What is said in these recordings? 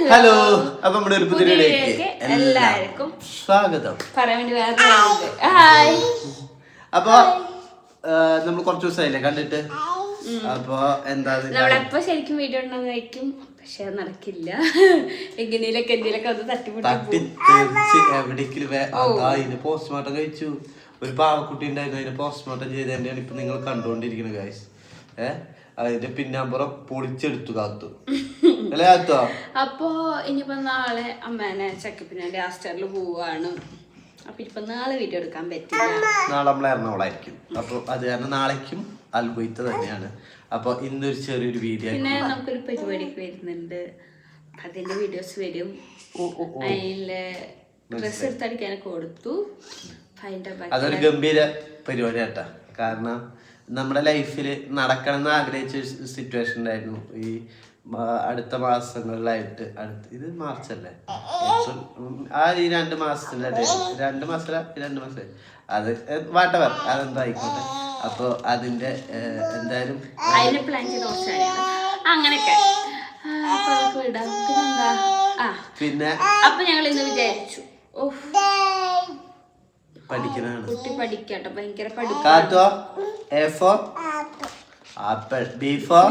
Hello, അപ്പൊ നമ്മുടെ ഒരു പുതിയ വീഡിയോയിലേക്ക് എല്ലാവർക്കും സ്വാഗതം. അപ്പൊ നമ്മൾ കുറച്ച് ദിവസമായില്ലേ കണ്ടിട്ട്. അപ്പൊ എന്താ നമ്മളെപ്പോ ശരിക്കും വീഡിയോ ഉണ്ടാകും, പക്ഷെ അത് നടക്കില്ല. എങ്ങനെയൊക്കെ എന്തെങ്കിലുമൊക്കെ ഒന്ന് തട്ടിത്തെറിച്ച് എവിടേക്കും പോസ്റ്റ്മോർട്ടം കഴിച്ചു. ഒരു പാവക്കുട്ടി ഉണ്ടായിരുന്നു, അതിന് പോസ്റ്റ്മോർട്ടം ചെയ്ത് തന്നെയാണ് ഇപ്പൊ നിങ്ങൾ കണ്ടുകൊണ്ടിരിക്കുന്നത് ഗൈസ്. അതിന്റെ പിന്നാമ്പുറം പൊളിച്ചെടുത്തു കാത്തു അല്ലേ കാത്തോ. അപ്പൊ ഇനിയിപ്പോ നാളെ അമ്മേനെ ചെക്കപ്പിന് ആസ്റ്ററിൽ പോവാണ്. അപ്പൊ ഇപ്പൊ നാളെ വീഡിയോ എടുക്കാൻ പറ്റില്ല. നാളെ നമ്മൾ എറണാകുളമായിരിക്കും. അപ്പൊ അത് കാരണം നാളേക്കും അൽബൈത്ത് തന്നെയാണ്. അപ്പൊ ഇന്നൊരു ചെറിയൊരു വീഡിയോ. പിന്നെ നമുക്കൊരു പരിപാടിക്ക് വരുന്നുണ്ട്, അതിന്റെ വീഡിയോസ് വരും. അതിലെ ഡ്രസ് എടുത്തടിക്കാനൊക്കെ കൊടുത്തു. അതൊരു ഗംഭീര പരിപാടി ആട്ടാ. കാരണം നമ്മുടെ ലൈഫിൽ നടക്കണം എന്ന് ആഗ്രഹിച്ച സിറ്റുവേഷൻ ഉണ്ടായിരുന്നു. ഈ അടുത്ത മാസങ്ങളിലായിട്ട് ഇത് മാർച്ച് അല്ലേ, ഈ 2 മാസത്തിൻ്റെ 2 മാസം അത് വാട്ടവർ അതെന്താ ആയിക്കോട്ടെ. അപ്പൊ അതിന്റെ എന്തായാലും പ്ലാൻ അങ്ങനെയൊക്കെ പിന്നെ അപ്പൊ ഞങ്ങൾ ഇന്ന് വിചാരിച്ചു പഠിക്കണാണ്. കുട്ടി പഠിക്കട്ടെ, ഭയങ്കര കാത്തോ. A for apple. B for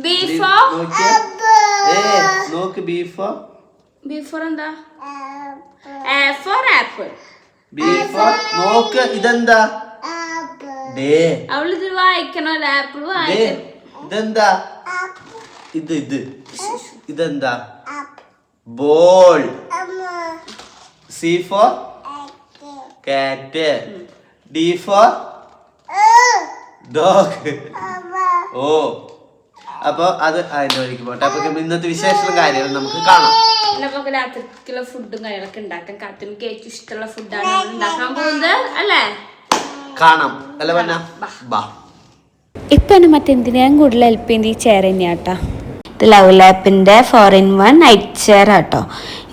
B for നോക്ക്. B for എന്താ? A for apple. B for നോക്ക്. ഇതെന്താ? അവള് ഇത് വായിക്കണോ? ആപ്പിൾ വായിക്കണം. ഇതെന്താ? ഇതെന്താ? Ball. C for cat. D for dog. ഓ, അപ്പൊ അത് അതിന്റെ വഴിക്ക് പോട്ടെ. അപ്പൊ ഇന്നത്തെ വിശേഷ കാര്യങ്ങൾ നമുക്ക് കാണാം. നമുക്ക് രാത്രിക്കുള്ള ഫുഡും കാര്യങ്ങളൊക്കെ ഉണ്ടാക്കാം. കാത്തുനിക്ക് ഏറ്റവും ഇഷ്ടമുള്ള ഫുഡാണ് ഉണ്ടാക്കാൻ പോകുന്നത് അല്ലേ? കാണാം അല്ല പറഞ്ഞ ബാ. ഇപ്പൊ എന്നെ മറ്റെന്തിനാ കൂടുതൽ ഹെൽപ്പ് ചെയ്യുന്നത് ഈ ചെയർ തന്നെയാട്ടാ. ഇത് ലവ് ലാപ്പിൻ്റെ 4-in-1 നൈറ്റ് ചെയർ ആട്ടോ.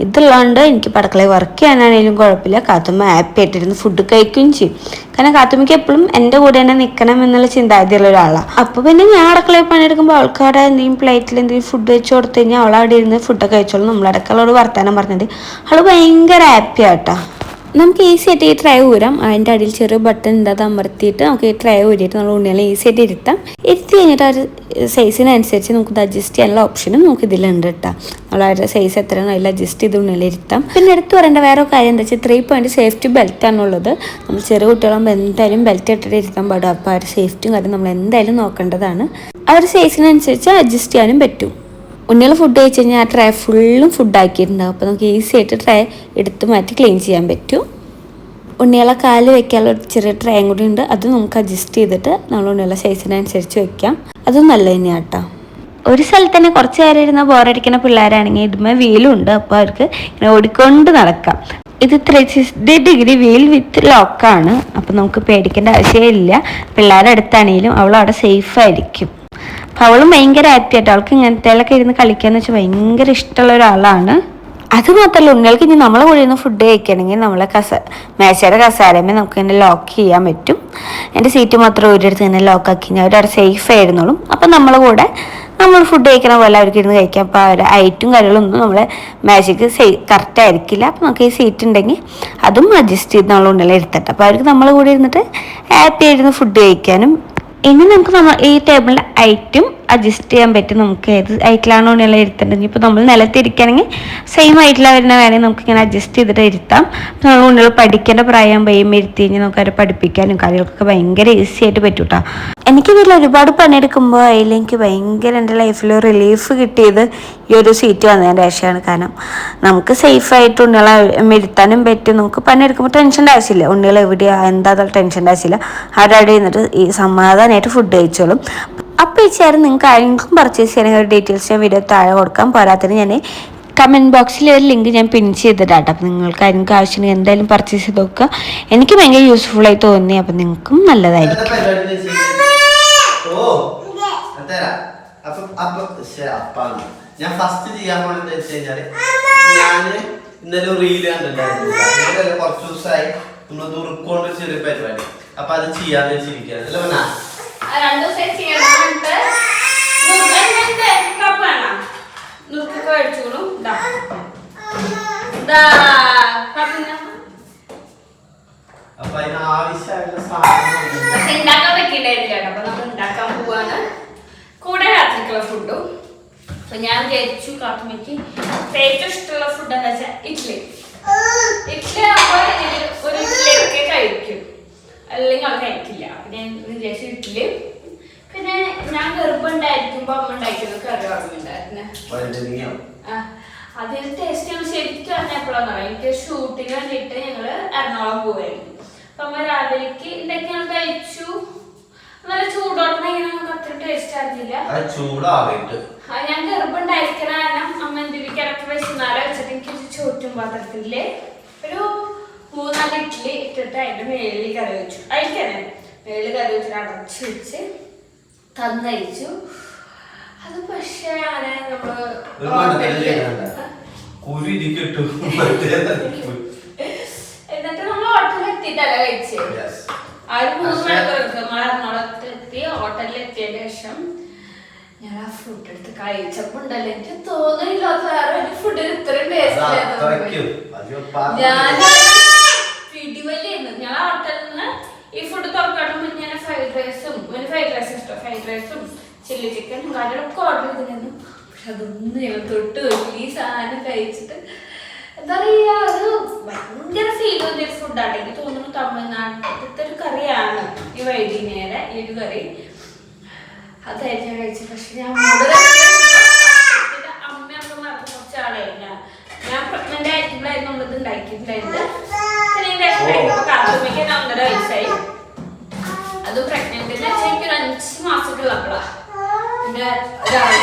ഇതുള്ളതുകൊണ്ട് എനിക്ക് പടക്കളയിൽ വർക്ക് ചെയ്യാനാണെങ്കിലും കുഴപ്പമില്ല. കാത്തുമ്മ ഹാപ്പി ആയിട്ടിരുന്ന് ഫുഡ് കഴിക്കുകയും ചെയ്യും. കാരണം കാത്തുമ്മയ്ക്ക് എപ്പോഴും എൻ്റെ കൂടെ തന്നെ നിൽക്കണം എന്നുള്ള ചിന്താഗതിയുള്ള ഒരാളാണ്. അപ്പോൾ പിന്നെ ഞാൻ അടുക്കളയിൽ പണിയെടുക്കുമ്പോൾ ആൾക്കാരുടെ എന്തെങ്കിലും പ്ലേറ്റിൽ എന്തെങ്കിലും ഫുഡ് വെച്ച് കൊടുത്തു കഴിഞ്ഞാൽ അവൾ അവിടെ ഇരുന്ന് ഫുഡൊക്കെ കഴിച്ചോളും. നമ്മൾ അടുക്കളയോട് വർത്താനം പറഞ്ഞിട്ട് അവൾ ഭയങ്കര ഹാപ്പി ആട്ടോ. നമുക്ക് ഈസി ആയിട്ട് ഈ ട്രൈ ഊരാം. അതിൻ്റെ അടിയിൽ ചെറിയ ബട്ടൺ ഉണ്ട്, അത് അമർത്തിയിട്ട് നമുക്ക് ഈ ട്രൈ ഊരിയിട്ട് നമ്മൾ ഉണ്ണികളെ ഈസി ആയിട്ട് ഇരുത്താം. ഇരുത്തി കഴിഞ്ഞിട്ട് ആ ഒരു സൈസിനനുസരിച്ച് നമുക്ക് അഡ്ജസ്റ്റ് ചെയ്യാനുള്ള ഓപ്ഷനും നമുക്ക് ഇതിലുണ്ട് കേട്ടോ. നമ്മൾ ആ സൈസ് എത്രയാണോ അതിൽ അഡ്ജസ്റ്റ് ചെയ്ത് ഉണ്ണികളെ ഇരുത്താം. പിന്നെ എടുത്ത് പറയേണ്ട വേറെ കാര്യം എന്താ വെച്ചാൽ 3 പോയിന്റ് സേഫ്റ്റി ബെൽറ്റ് ആണുള്ളത്. നമ്മൾ ചെറിയ കുട്ടികളാകുമ്പോൾ എന്തായാലും ബെൽറ്റ് ഇട്ടിട്ട് ഇരുത്താൻ പാടും. അപ്പോൾ ആ ഒരു സേഫ്റ്റിയും കാര്യം നമ്മൾ എന്തായാലും നോക്കേണ്ടതാണ്. ആ ഒരു സൈസിനനുസരിച്ച് അഡ്ജസ്റ്റ് ചെയ്യാനും പറ്റും. ഉണ്ണികൾ ഫുഡ് കഴിച്ച് കഴിഞ്ഞാൽ ആ ട്രേ ഫുള്ളും ഫുഡാക്കിയിട്ടുണ്ടാകും. അപ്പോൾ നമുക്ക് ഈസി ആയിട്ട് ട്രേ എടുത്ത് മാറ്റി ക്ലീൻ ചെയ്യാൻ പറ്റും. ഉണ്ണികളെ കാല് വെക്കാനുള്ള ഒരു ചെറിയ ട്രേയും കൂടി ഉണ്ട്, അത് നമുക്ക് അഡ്ജസ്റ്റ് ചെയ്തിട്ട് നമ്മൾ ഉണ്ണികളെ സൈസിനനുസരിച്ച് വെക്കാം. അതും നല്ല തന്നെയാണ് കേട്ടോ. ഒരു സ്ഥലത്ത് തന്നെ കുറച്ച് നേരം ഇരുന്ന ബോറടിക്കുന്ന പിള്ളേരാണെങ്കിൽ ഇതുമേ വീലും ഉണ്ട്. അപ്പോൾ അവർക്ക് ഇങ്ങനെ ഓടിക്കൊണ്ട് നടക്കാം. ഇത് 360 ഡിഗ്രി വീൽ വിത്ത് ലോക്കാണ്. അപ്പോൾ നമുക്ക് പേടിക്കേണ്ട ആവശ്യമില്ല. പിള്ളേരുടെ അടുത്താണെങ്കിലും അവൾ അവിടെ സേഫ് ആയിരിക്കും. അപ്പോൾ അവളും ഭയങ്കര ഹാപ്പി ആയിട്ട് അവൾക്ക് ഇങ്ങനത്തേലൊക്കെ ഇരുന്ന് കളിക്കാന്ന് വെച്ചാൽ ഭയങ്കര ഇഷ്ടമുള്ള ഒരാളാണ്. അത് മാത്രമല്ല ഉണ്ണികൾക്ക് ഇനി നമ്മളെ കൂടെ ഇരുന്ന് ഫുഡ് കഴിക്കണമെങ്കിൽ നമ്മളെ മേശയുടെ കസാരമേ നമുക്ക് തന്നെ ലോക്ക് ചെയ്യാൻ പറ്റും. എൻ്റെ സീറ്റ് മാത്രം ഒരിടത്ത് തന്നെ ലോക്കാക്കി കഴിഞ്ഞാൽ അവരവിടെ സേഫ് ആയിരുന്നോളും. അപ്പം നമ്മളെ കൂടെ നമ്മൾ ഫുഡ് കഴിക്കണ പോലെ അവർക്ക് ഇരുന്ന് കഴിക്കാം. അപ്പോൾ അവരുടെ ഹൈറ്റും കാര്യങ്ങളൊന്നും നമ്മളെ മേശയ്ക്ക് കറക്റ്റ് ആയിരിക്കില്ല. അപ്പോൾ നമുക്ക് ഈ സീറ്റ് ഉണ്ടെങ്കിൽ അതും അഡ്ജസ്റ്റ് ചെയ്ത് നമ്മൾ ഉണ്ണികളെ എടുത്തിട്ട് അപ്പോൾ അവർക്ക് നമ്മളെ കൂടെ ഇരുന്നിട്ട് ഹാപ്പി ആയിരുന്നു ഫുഡ് കഴിക്കാനും. ഇനി നമുക്ക് ഈ ടേബിളിൻ്റെ ഹൈറ്റും അഡ്ജസ്റ്റ് ചെയ്യാൻ പറ്റും. നമുക്ക് ഏത് ഹൈറ്റിലാണോ ഉണ്ണികളെ ഇരുത്തേണ്ടത്. ഇപ്പോൾ നമ്മൾ നിലത്തിരിക്കുകയാണെങ്കിൽ സെയിം ഹൈറ്റിലാണ് വരുന്ന വേണമെങ്കിൽ നമുക്ക് ഇങ്ങനെ അഡ്ജസ്റ്റ് ചെയ്തിട്ട് ഇരുത്താം. അപ്പോൾ നമ്മൾ ഉണ്ണികൾ പഠിക്കേണ്ട പ്രായം പയ്യുമ്പോൾ ഇരുത്തി കഴിഞ്ഞാൽ നമുക്ക് അവരെ പഠിപ്പിക്കാനും കാര്യങ്ങൾക്കൊക്കെ ഭയങ്കര ഈസി ആയിട്ട് പറ്റും കേട്ടോ. എനിക്ക് ഇതിൽ ഒരുപാട് പണിയെടുക്കുമ്പോൾ അതിലെനിക്ക് ഭയങ്കര എൻ്റെ ലൈഫിൽ റിലീഫ് കിട്ടിയത് ഈ ഒരു സീറ്റ് വന്നതിൻ്റെ ശേഷമാണ്. കാരണം നമുക്ക് സേഫായിട്ട് ഉണ്ണികളെ ഇരുത്താനും പറ്റും. നമുക്ക് പണിയെടുക്കുമ്പോൾ ടെൻഷൻ്റെ ആവശ്യമില്ല. ഉണ്ണികൾ എവിടെയാണ് എന്താ ടെൻഷൻ്റെ ആവശ്യമില്ല. അവരവിടെ ഇരുന്നിട്ട് ഈ സമാധാനമായിട്ട് ഫുഡ് കഴിച്ചോളും. അപ്പോൾ ഈ ചെയർ നിങ്ങൾക്ക് ആരെങ്കിലും പർച്ചേസ് ചെയ്യണമെങ്കിൽ ഒരു ഡീറ്റെയിൽസ് ഞാൻ വീഡിയോ താഴെ കൊടുക്കാം. പോരാത്തതിന് ഞാൻ കമൻറ്റ് ബോക്സിൽ ഒരു ലിങ്ക് ഞാൻ പിൻ ചെയ്തിട്ടാട്ടോ. അപ്പോൾ നിങ്ങൾക്ക് ആരെങ്കിലും ആവശ്യമുണ്ടെങ്കിൽ എന്തായാലും പർച്ചേസ് ചെയ്ത് നോക്കുക. എനിക്ക് ഭയങ്കര യൂസ്ഫുള്ളായി തോന്നി. അപ്പം നിങ്ങൾക്കും നല്ലതായിരിക്കും. ഞാൻ ഫസ്റ്റ് ചെയ്യാൻ പോണെന്ന് വെച്ച് കഴിഞ്ഞാല് ഞാൻ ഇന്നലെ ഒരു റീല് കണ്ടിട്ടുണ്ടായിരുന്നു. കുറച്ച് ദിവസമായി നമ്മൾ ദുർക്കൊണ്ട ചെറിയ പരിപാടി. അപ്പൊ അത് ചെയ്യാന്ന് വെച്ചിരിക്കുകയാണ് അല്ലേ പറഞ്ഞ അപ്പൊ അതിന് ആവശ്യമായിട്ടുള്ള സാധനം ഉണ്ടാക്കാൻ പറ്റിയിട്ടായിരിക്കും. അപ്പൊ നമ്മൾ ഉണ്ടാക്കാൻ പോവാണ്. കൂടെ രാത്രിക്കുള്ള ഫുഡും. അപ്പൊ ഞാൻ വിചാരിച്ചു കാട്ടുമ്മയ്ക്ക് ഏറ്റവും ഇഷ്ടമുള്ള ഫുഡ് എന്താ വെച്ചാൽ ഇഡ്ഡലി. ഇഡ്ഡലി ആകുമ്പോൾ ഒരു ഇഡ്ഡലിയൊക്കെ കഴിക്കും, അല്ലെങ്കിൽ അത് കഴിക്കില്ല. അപ്പൊ ഞാൻ വിചാരിച്ചു ഇഡ്ഡലി. പിന്നെ ഞാൻ ഗർഭമുണ്ടായിരിക്കുമ്പോ അമ്മ ഉണ്ടാക്കിയത് കറി ഓർമ്മയുണ്ടായിരുന്നു. അതിന് ടേസ്റ്റ് ഞങ്ങൾ ശരിക്കും അറിഞ്ഞപ്പോഴാന്ന് പറയാം. എനിക്ക് ഷൂട്ടിന് വേണ്ടിയിട്ട് ഞങ്ങള് എറണാകുളം പോവായിരുന്നു. അപ്പൊ അമ്മ രാവിലേക്ക് ഉണ്ടാക്കി ഞങ്ങൾ കഴിച്ചു. നല്ല ചൂടോടെ നമുക്ക് അത്ര ടേസ്റ്റ് അറിഞ്ഞില്ല. ഞാൻ ഗർഭമുണ്ടായിരിക്കണ കാരണം അമ്മ എന്തിലേക്ക് ഇറക്കി വെച്ചാൽ വെച്ചിട്ട് എനിക്ക് ചോറ്റും പാത്രത്തില് ഒരു 3-4 ഇഡ്ഡലി ഇട്ടിട്ട് അതിന്റെ മേളിൽ കറി വെച്ചു. അതിൽക്കന്നെ മേളിൽ കറി വെച്ചിട്ട് അടച്ചു വെച്ച് തന്നയച്ചു. അത് പക്ഷേ നമ്മള് എന്നിട്ട് നമ്മൾ ഹോട്ടലിൽ എത്തിയിട്ടല്ല കഴിച്ചത്. ആ ഒരു 3 മണിക്കൂർ നമ്മൾ എറണാകുളത്തെത്തി. ഹോട്ടലിൽ എത്തിയതിന് ശേഷം ഞാൻ ആ ഫുഡ് എടുത്ത് കഴിച്ചപ്പോ ഉണ്ടല്ലോ എനിക്ക് തോന്നിയില്ലാത്ത വേറെ ഒരു ഫുഡിന് ഇത്രയും ടേസ്റ്റ്. ഞാൻ പിടിവലിയായിരുന്നു. ഞാൻ ഹോട്ടലിൽ നിന്ന് ഈ ഫുഡ് തുറക്കാട്ട് മുന്നേ ഫ്രൈഡ് റൈസും ചില്ലി ചിക്കനും കാര്യങ്ങളൊക്കെ ഓർഡർ ചെയ്തിരുന്നു. പക്ഷെ അതൊന്നും ഞാൻ തൊട്ട് നോക്കി. ഈ സാധനം കഴിച്ചിട്ട് എന്താ പറയാ, ഒരു ഭയങ്കര ഫീൽ വന്നൊരു ഫുഡാണ്. എനിക്ക് തോന്നുന്നു തമിഴ്നാട്ടിലത്തെ ഒരു കറിയാണ് ഈ വൈദ്യുതിയുടെ ഈ ഒരു കറി. അതായിരുന്നു ഞാൻ കഴിച്ചത്. പക്ഷെ ഞാൻ അമ്മയൊക്കെ മറന്നു കുറച്ച് ആളായിരുന്നു. ഞാൻ പ്രഗ്നന്റ് ആയിട്ടുണ്ടായിരുന്നു ഉള്ളത് ഉണ്ടാക്കിയിട്ടുണ്ടായിരുന്നു. കാത്തുമ്മയ്ക്ക് 1.5 വയസ്സായി. അത് പ്രഗ്നന്റ് എനിക്ക് ഒരു 5 മാസത്തിലുള്ളപ്പോഴാ എന്റെ ഒരാളെ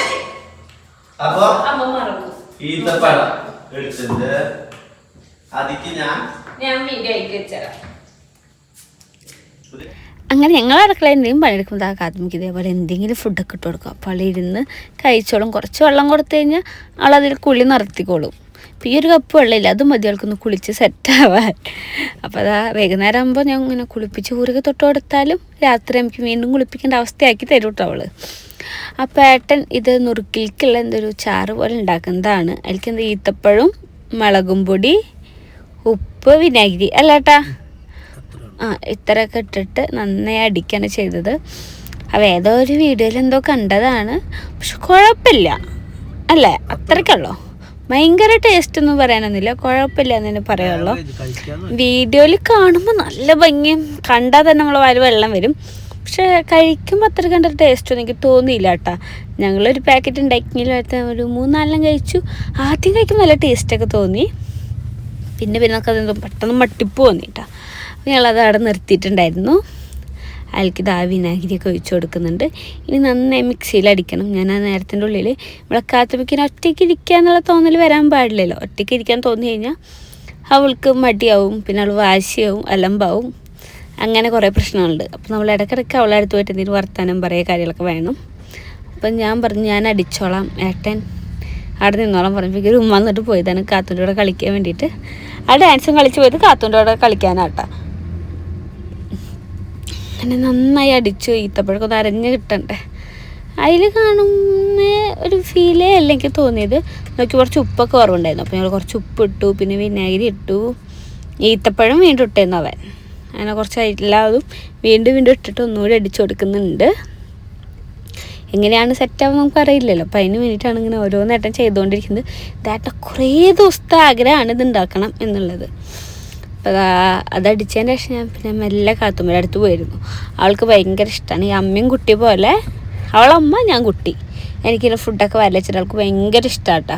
അമ്മ മറന്നു. ഞാൻ വീഡിയോ ആയിട്ട് വെച്ചരാം. അങ്ങനെ ഞങ്ങൾ അടുക്കളയിൽ എന്തെങ്കിലും പണിയെടുക്കുമ്പോൾ ആ കാത്തുമ്മയ്ക്ക് ഇതേപോലെ എന്തെങ്കിലും ഫുഡൊക്കെ ഇട്ട് കൊടുക്കും. അപ്പോൾ അവൾ ഇരുന്ന് കഴിച്ചോളും. കുറച്ച് വെള്ളം കൊടുത്തു കഴിഞ്ഞാൽ അവളതിൽ കുളി നിർത്തിക്കോളും. അപ്പോൾ ഈ ഒരു കപ്പ് വെള്ളമില്ല, അത് മതി അവൾക്കൊന്ന് കുളിച്ച് സെറ്റാവാൻ. അപ്പോൾ അതാ വൈകുന്നേരം ആകുമ്പോൾ ഞാൻ ഇങ്ങനെ കുളിപ്പിച്ച് ഊരൊക്കെ തൊട്ട് കൊടുത്താലും രാത്രി നമുക്ക് വീണ്ടും കുളിപ്പിക്കേണ്ട അവസ്ഥയാക്കി തരും കേട്ടോ അവൾ. അപ്പോൾ ഏട്ടൻ ഇത് നുറുക്കിലേക്കുള്ള എന്തൊരു ചാറ് പോലെ ഉണ്ടാക്കുന്നതാണ്. അതിലേക്ക് എന്താ ഈത്തപ്പഴവും മുളകും പൊടി, ഉപ്പ്, വിനാഗിരി അല്ലേട്ടാ, ഇത്രയൊക്കെ ഇട്ടിട്ട് നന്നായി അടിക്കാണ് ചെയ്തത്. അപ്പോൾ ഏതോ ഒരു വീഡിയോയിൽ എന്തോ കണ്ടതാണ്. പക്ഷെ കുഴപ്പമില്ല അല്ലേ, അത്രയ്ക്കുള്ളൂ. ഭയങ്കര ടേസ്റ്റ് ഒന്നും പറയാനൊന്നുമില്ല, കുഴപ്പമില്ല എന്ന് തന്നെ പറയുള്ളൂ. വീഡിയോയിൽ കാണുമ്പോൾ നല്ല ഭംഗിയും കണ്ടാൽ തന്നെ നമ്മളെ വായിൽ വെള്ളം വരും. പക്ഷെ കഴിക്കുമ്പോൾ അത്ര കണ്ട ടേസ്റ്റ് ഒന്നും എനിക്ക് തോന്നിയില്ല കേട്ടോ. ഞങ്ങളൊരു പാക്കറ്റ് ഉണ്ടാക്കിയെങ്കിലും ഒരു 3-4 കഴിച്ചു. ആദ്യം കഴിക്കുമ്പോൾ നല്ല ടേസ്റ്റൊക്കെ തോന്നി. പിന്നെ നമുക്കതെന്തോ പെട്ടെന്ന് മട്ടിപ്പ് തോന്നിയിട്ടാ. ഞങ്ങളത് അവിടെ നിർത്തിയിട്ടുണ്ടായിരുന്നു. അതിലേക്ക് ഇതാ വിനാഗിരിയൊക്കെ ഒഴിച്ച് കൊടുക്കുന്നുണ്ട്. ഇനി നന്നായി മിക്സിയിൽ അടിക്കണം. ഞാൻ ആ നേരത്തിൻ്റെ ഉള്ളിൽ നമ്മളെ കാത്തുമ്മയ്ക്കിന് ഒറ്റയ്ക്ക് ഇരിക്കുക എന്നുള്ള തോന്നൽ വരാൻ പാടില്ലല്ലോ. ഒറ്റയ്ക്ക് ഇരിക്കാൻ തോന്നി കഴിഞ്ഞാൽ അവൾക്ക് മടിയാവും, പിന്നെ അവൾ വാശിയാവും, അലമ്പാവും, അങ്ങനെ കുറേ പ്രശ്നങ്ങളുണ്ട്. അപ്പോൾ നമ്മൾ ഇടയ്ക്കിടയ്ക്ക് അവളെ അടുത്ത് പോയിട്ട് എന്തെങ്കിലും വർത്താനം പറയുക കാര്യങ്ങളൊക്കെ വേണം. അപ്പം ഞാൻ പറഞ്ഞു ഞാൻ അടിച്ചോളാം, ഏട്ടൻ അവിടെ നിന്നോളാം പറഞ്ഞപ്പോൾ ഉമ്മ എന്നിട്ട് പോയതാണ് കാത്തൂൻ്റെ കൂടെ കളിക്കാൻ വേണ്ടിയിട്ട്. ആ ഡാൻസും കളിച്ച് പോയത് കാത്തൂൻ്റെ കൂടെ കളിക്കാനാട്ടാ. അങ്ങനെ നന്നായി അടിച്ചു. ഈത്തപ്പഴൊക്കെ ഒന്ന് അരഞ്ഞ് കിട്ടണ്ടേ, അതിൽ കാണുന്ന ഒരു ഫീലേ അല്ല എനിക്ക് തോന്നിയത്. നോക്കി കുറച്ച് ഉപ്പൊക്കെ കുറവുണ്ടായിരുന്നു. അപ്പോൾ ഞങ്ങൾ കുറച്ച് ഉപ്പ് ഇട്ടു, പിന്നെ വിനാഗിരി ഇട്ടു, ഈത്തപ്പഴം വീണ്ടും ഇട്ടേന്നു അവൻ. അങ്ങനെ കുറച്ച് എല്ലാതും വീണ്ടും ഇട്ടിട്ട് ഒന്നുകൂടി അടിച്ചു കൊടുക്കുന്നുണ്ട്. എങ്ങനെയാണ് സെറ്റാവുക നമുക്കറിയില്ലല്ലോ. അപ്പോൾ അതിന് വേണ്ടിയിട്ടാണ് ഇങ്ങനെ ഓരോന്നേട്ടം ചെയ്തുകൊണ്ടിരിക്കുന്നത്. ഇതായിട്ട് കുറേ ദിവസത്തെ ആഗ്രഹമാണ് ഇത് ഉണ്ടാക്കണം എന്നുള്ളത്. അപ്പോൾ അതടിച്ചതിന് ശേഷം ഞാൻ പിന്നെ മെല്ലെ കാത്തുമ്മയുടെ അടുത്ത് പോയിരുന്നു. അവൾക്ക് ഭയങ്കര ഇഷ്ടമാണ് ഈ അമ്മയും കുട്ടി പോലെ. അവളമ്മ, ഞാൻ കുട്ടി. എനിക്കിങ്ങനെ ഫുഡൊക്കെ വരച്ചിട്ട് അവൾക്ക് ഭയങ്കര ഇഷ്ടമാട്ടോ.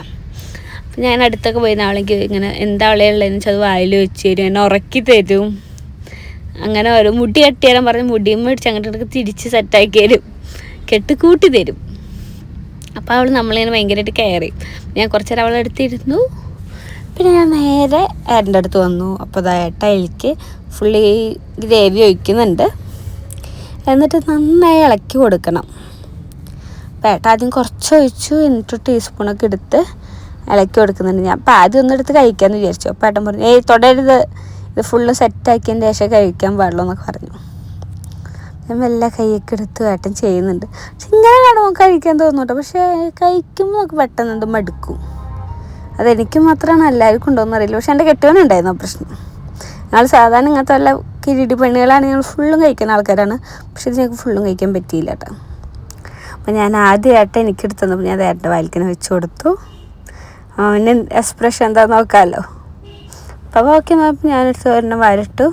അപ്പം ഞാൻ അടുത്തൊക്കെ പോയിരുന്ന അവളെനിക്ക് ഇങ്ങനെ എന്താ അവളെയുള്ളതെന്ന് വെച്ചാൽ അത് വായിൽ വെച്ച് തരും, എന്നെ ഉറക്കി തരും. അങ്ങനെ ഓരോ മുടി കെട്ടിയാലും പറഞ്ഞ് മുടിയും മേടിച്ച് അങ്ങോട്ട് തിരിച്ച് സെറ്റാക്കി തരും, കെട്ടിക്കൂട്ടി തരും. അപ്പോൾ അവൾ നമ്മളിങ്ങനെ ഭയങ്കരമായിട്ട് കെയർ ചെയ്യും. ഞാൻ കുറച്ച് നേരം അവളെ അടുത്തിരുന്നു. പിന്നെ ഞാൻ നേരെ ഏട്ടൻ്റെ അടുത്ത് വന്നു. അപ്പോൾ അതായിട്ട് അതിലേക്ക് ഫുള്ളി ഗ്രേവി ഒഴിക്കുന്നുണ്ട്. എന്നിട്ട് നന്നായി ഇളക്കി കൊടുക്കണം. അപ്പോൾ ഏട്ട ആദ്യം കുറച്ച് ഒഴിച്ചു, എന്നിട്ട് ടീസ്പൂണൊക്കെ എടുത്ത് ഇളക്കി കൊടുക്കുന്നുണ്ട്. ഞാൻ അപ്പോൾ ആദ്യം ഒന്നെടുത്ത് കഴിക്കാമെന്ന് വിചാരിച്ചു. അപ്പോൾ ഏട്ടൻ പറഞ്ഞു തുടരുത്, ഇത് ഫുള്ള് സെറ്റാക്കിയതിൻ്റെ ശേഷം കഴിക്കാൻ പാടുള്ളൂ എന്നൊക്കെ പറഞ്ഞു. ഞാൻ മെല്ലെ കൈയൊക്കെ എടുത്ത് ഏട്ടൻ ചെയ്യുന്നുണ്ട്. പക്ഷെ ഇങ്ങനെ കാണുമ്പോൾ കഴിക്കാൻ തോന്നും കേട്ടോ. പക്ഷേ കഴിക്കുമ്പോൾ നമുക്ക് പെട്ടെന്ന് മടുക്കും. അതെനിക്ക് മാത്രമാണ് എല്ലാവർക്കും ഉണ്ടോയെന്ന് അറിയില്ല. പക്ഷെ എൻ്റെ കെട്ടുവാനുണ്ടായിരുന്നു പ്രശ്നം. ഞങ്ങൾ സാധാരണ ഇങ്ങനത്തെ വല്ല കിരീടി പണികളാണ് ഞങ്ങൾ ഫുള്ളും കഴിക്കുന്ന ആൾക്കാരാണ്. പക്ഷെ ഇത് ഞങ്ങൾക്ക് ഫുള്ളും കഴിക്കാൻ പറ്റിയില്ല കേട്ടോ. അപ്പോൾ ഞാൻ ആദ്യമായിട്ട് എനിക്കെടുത്ത് തന്നപ്പോൾ ഞാൻ ഏട്ടൻ്റെ വായിക്കനെ വെച്ച് കൊടുത്തു. അവന് എക്സ്പ്രഷൻ എന്താ നോക്കാമല്ലോ. അപ്പോൾ ഓക്കെ നോക്കുമ്പോൾ ഞാനെടുത്ത് ഒരെണ്ണം വരട്ടു.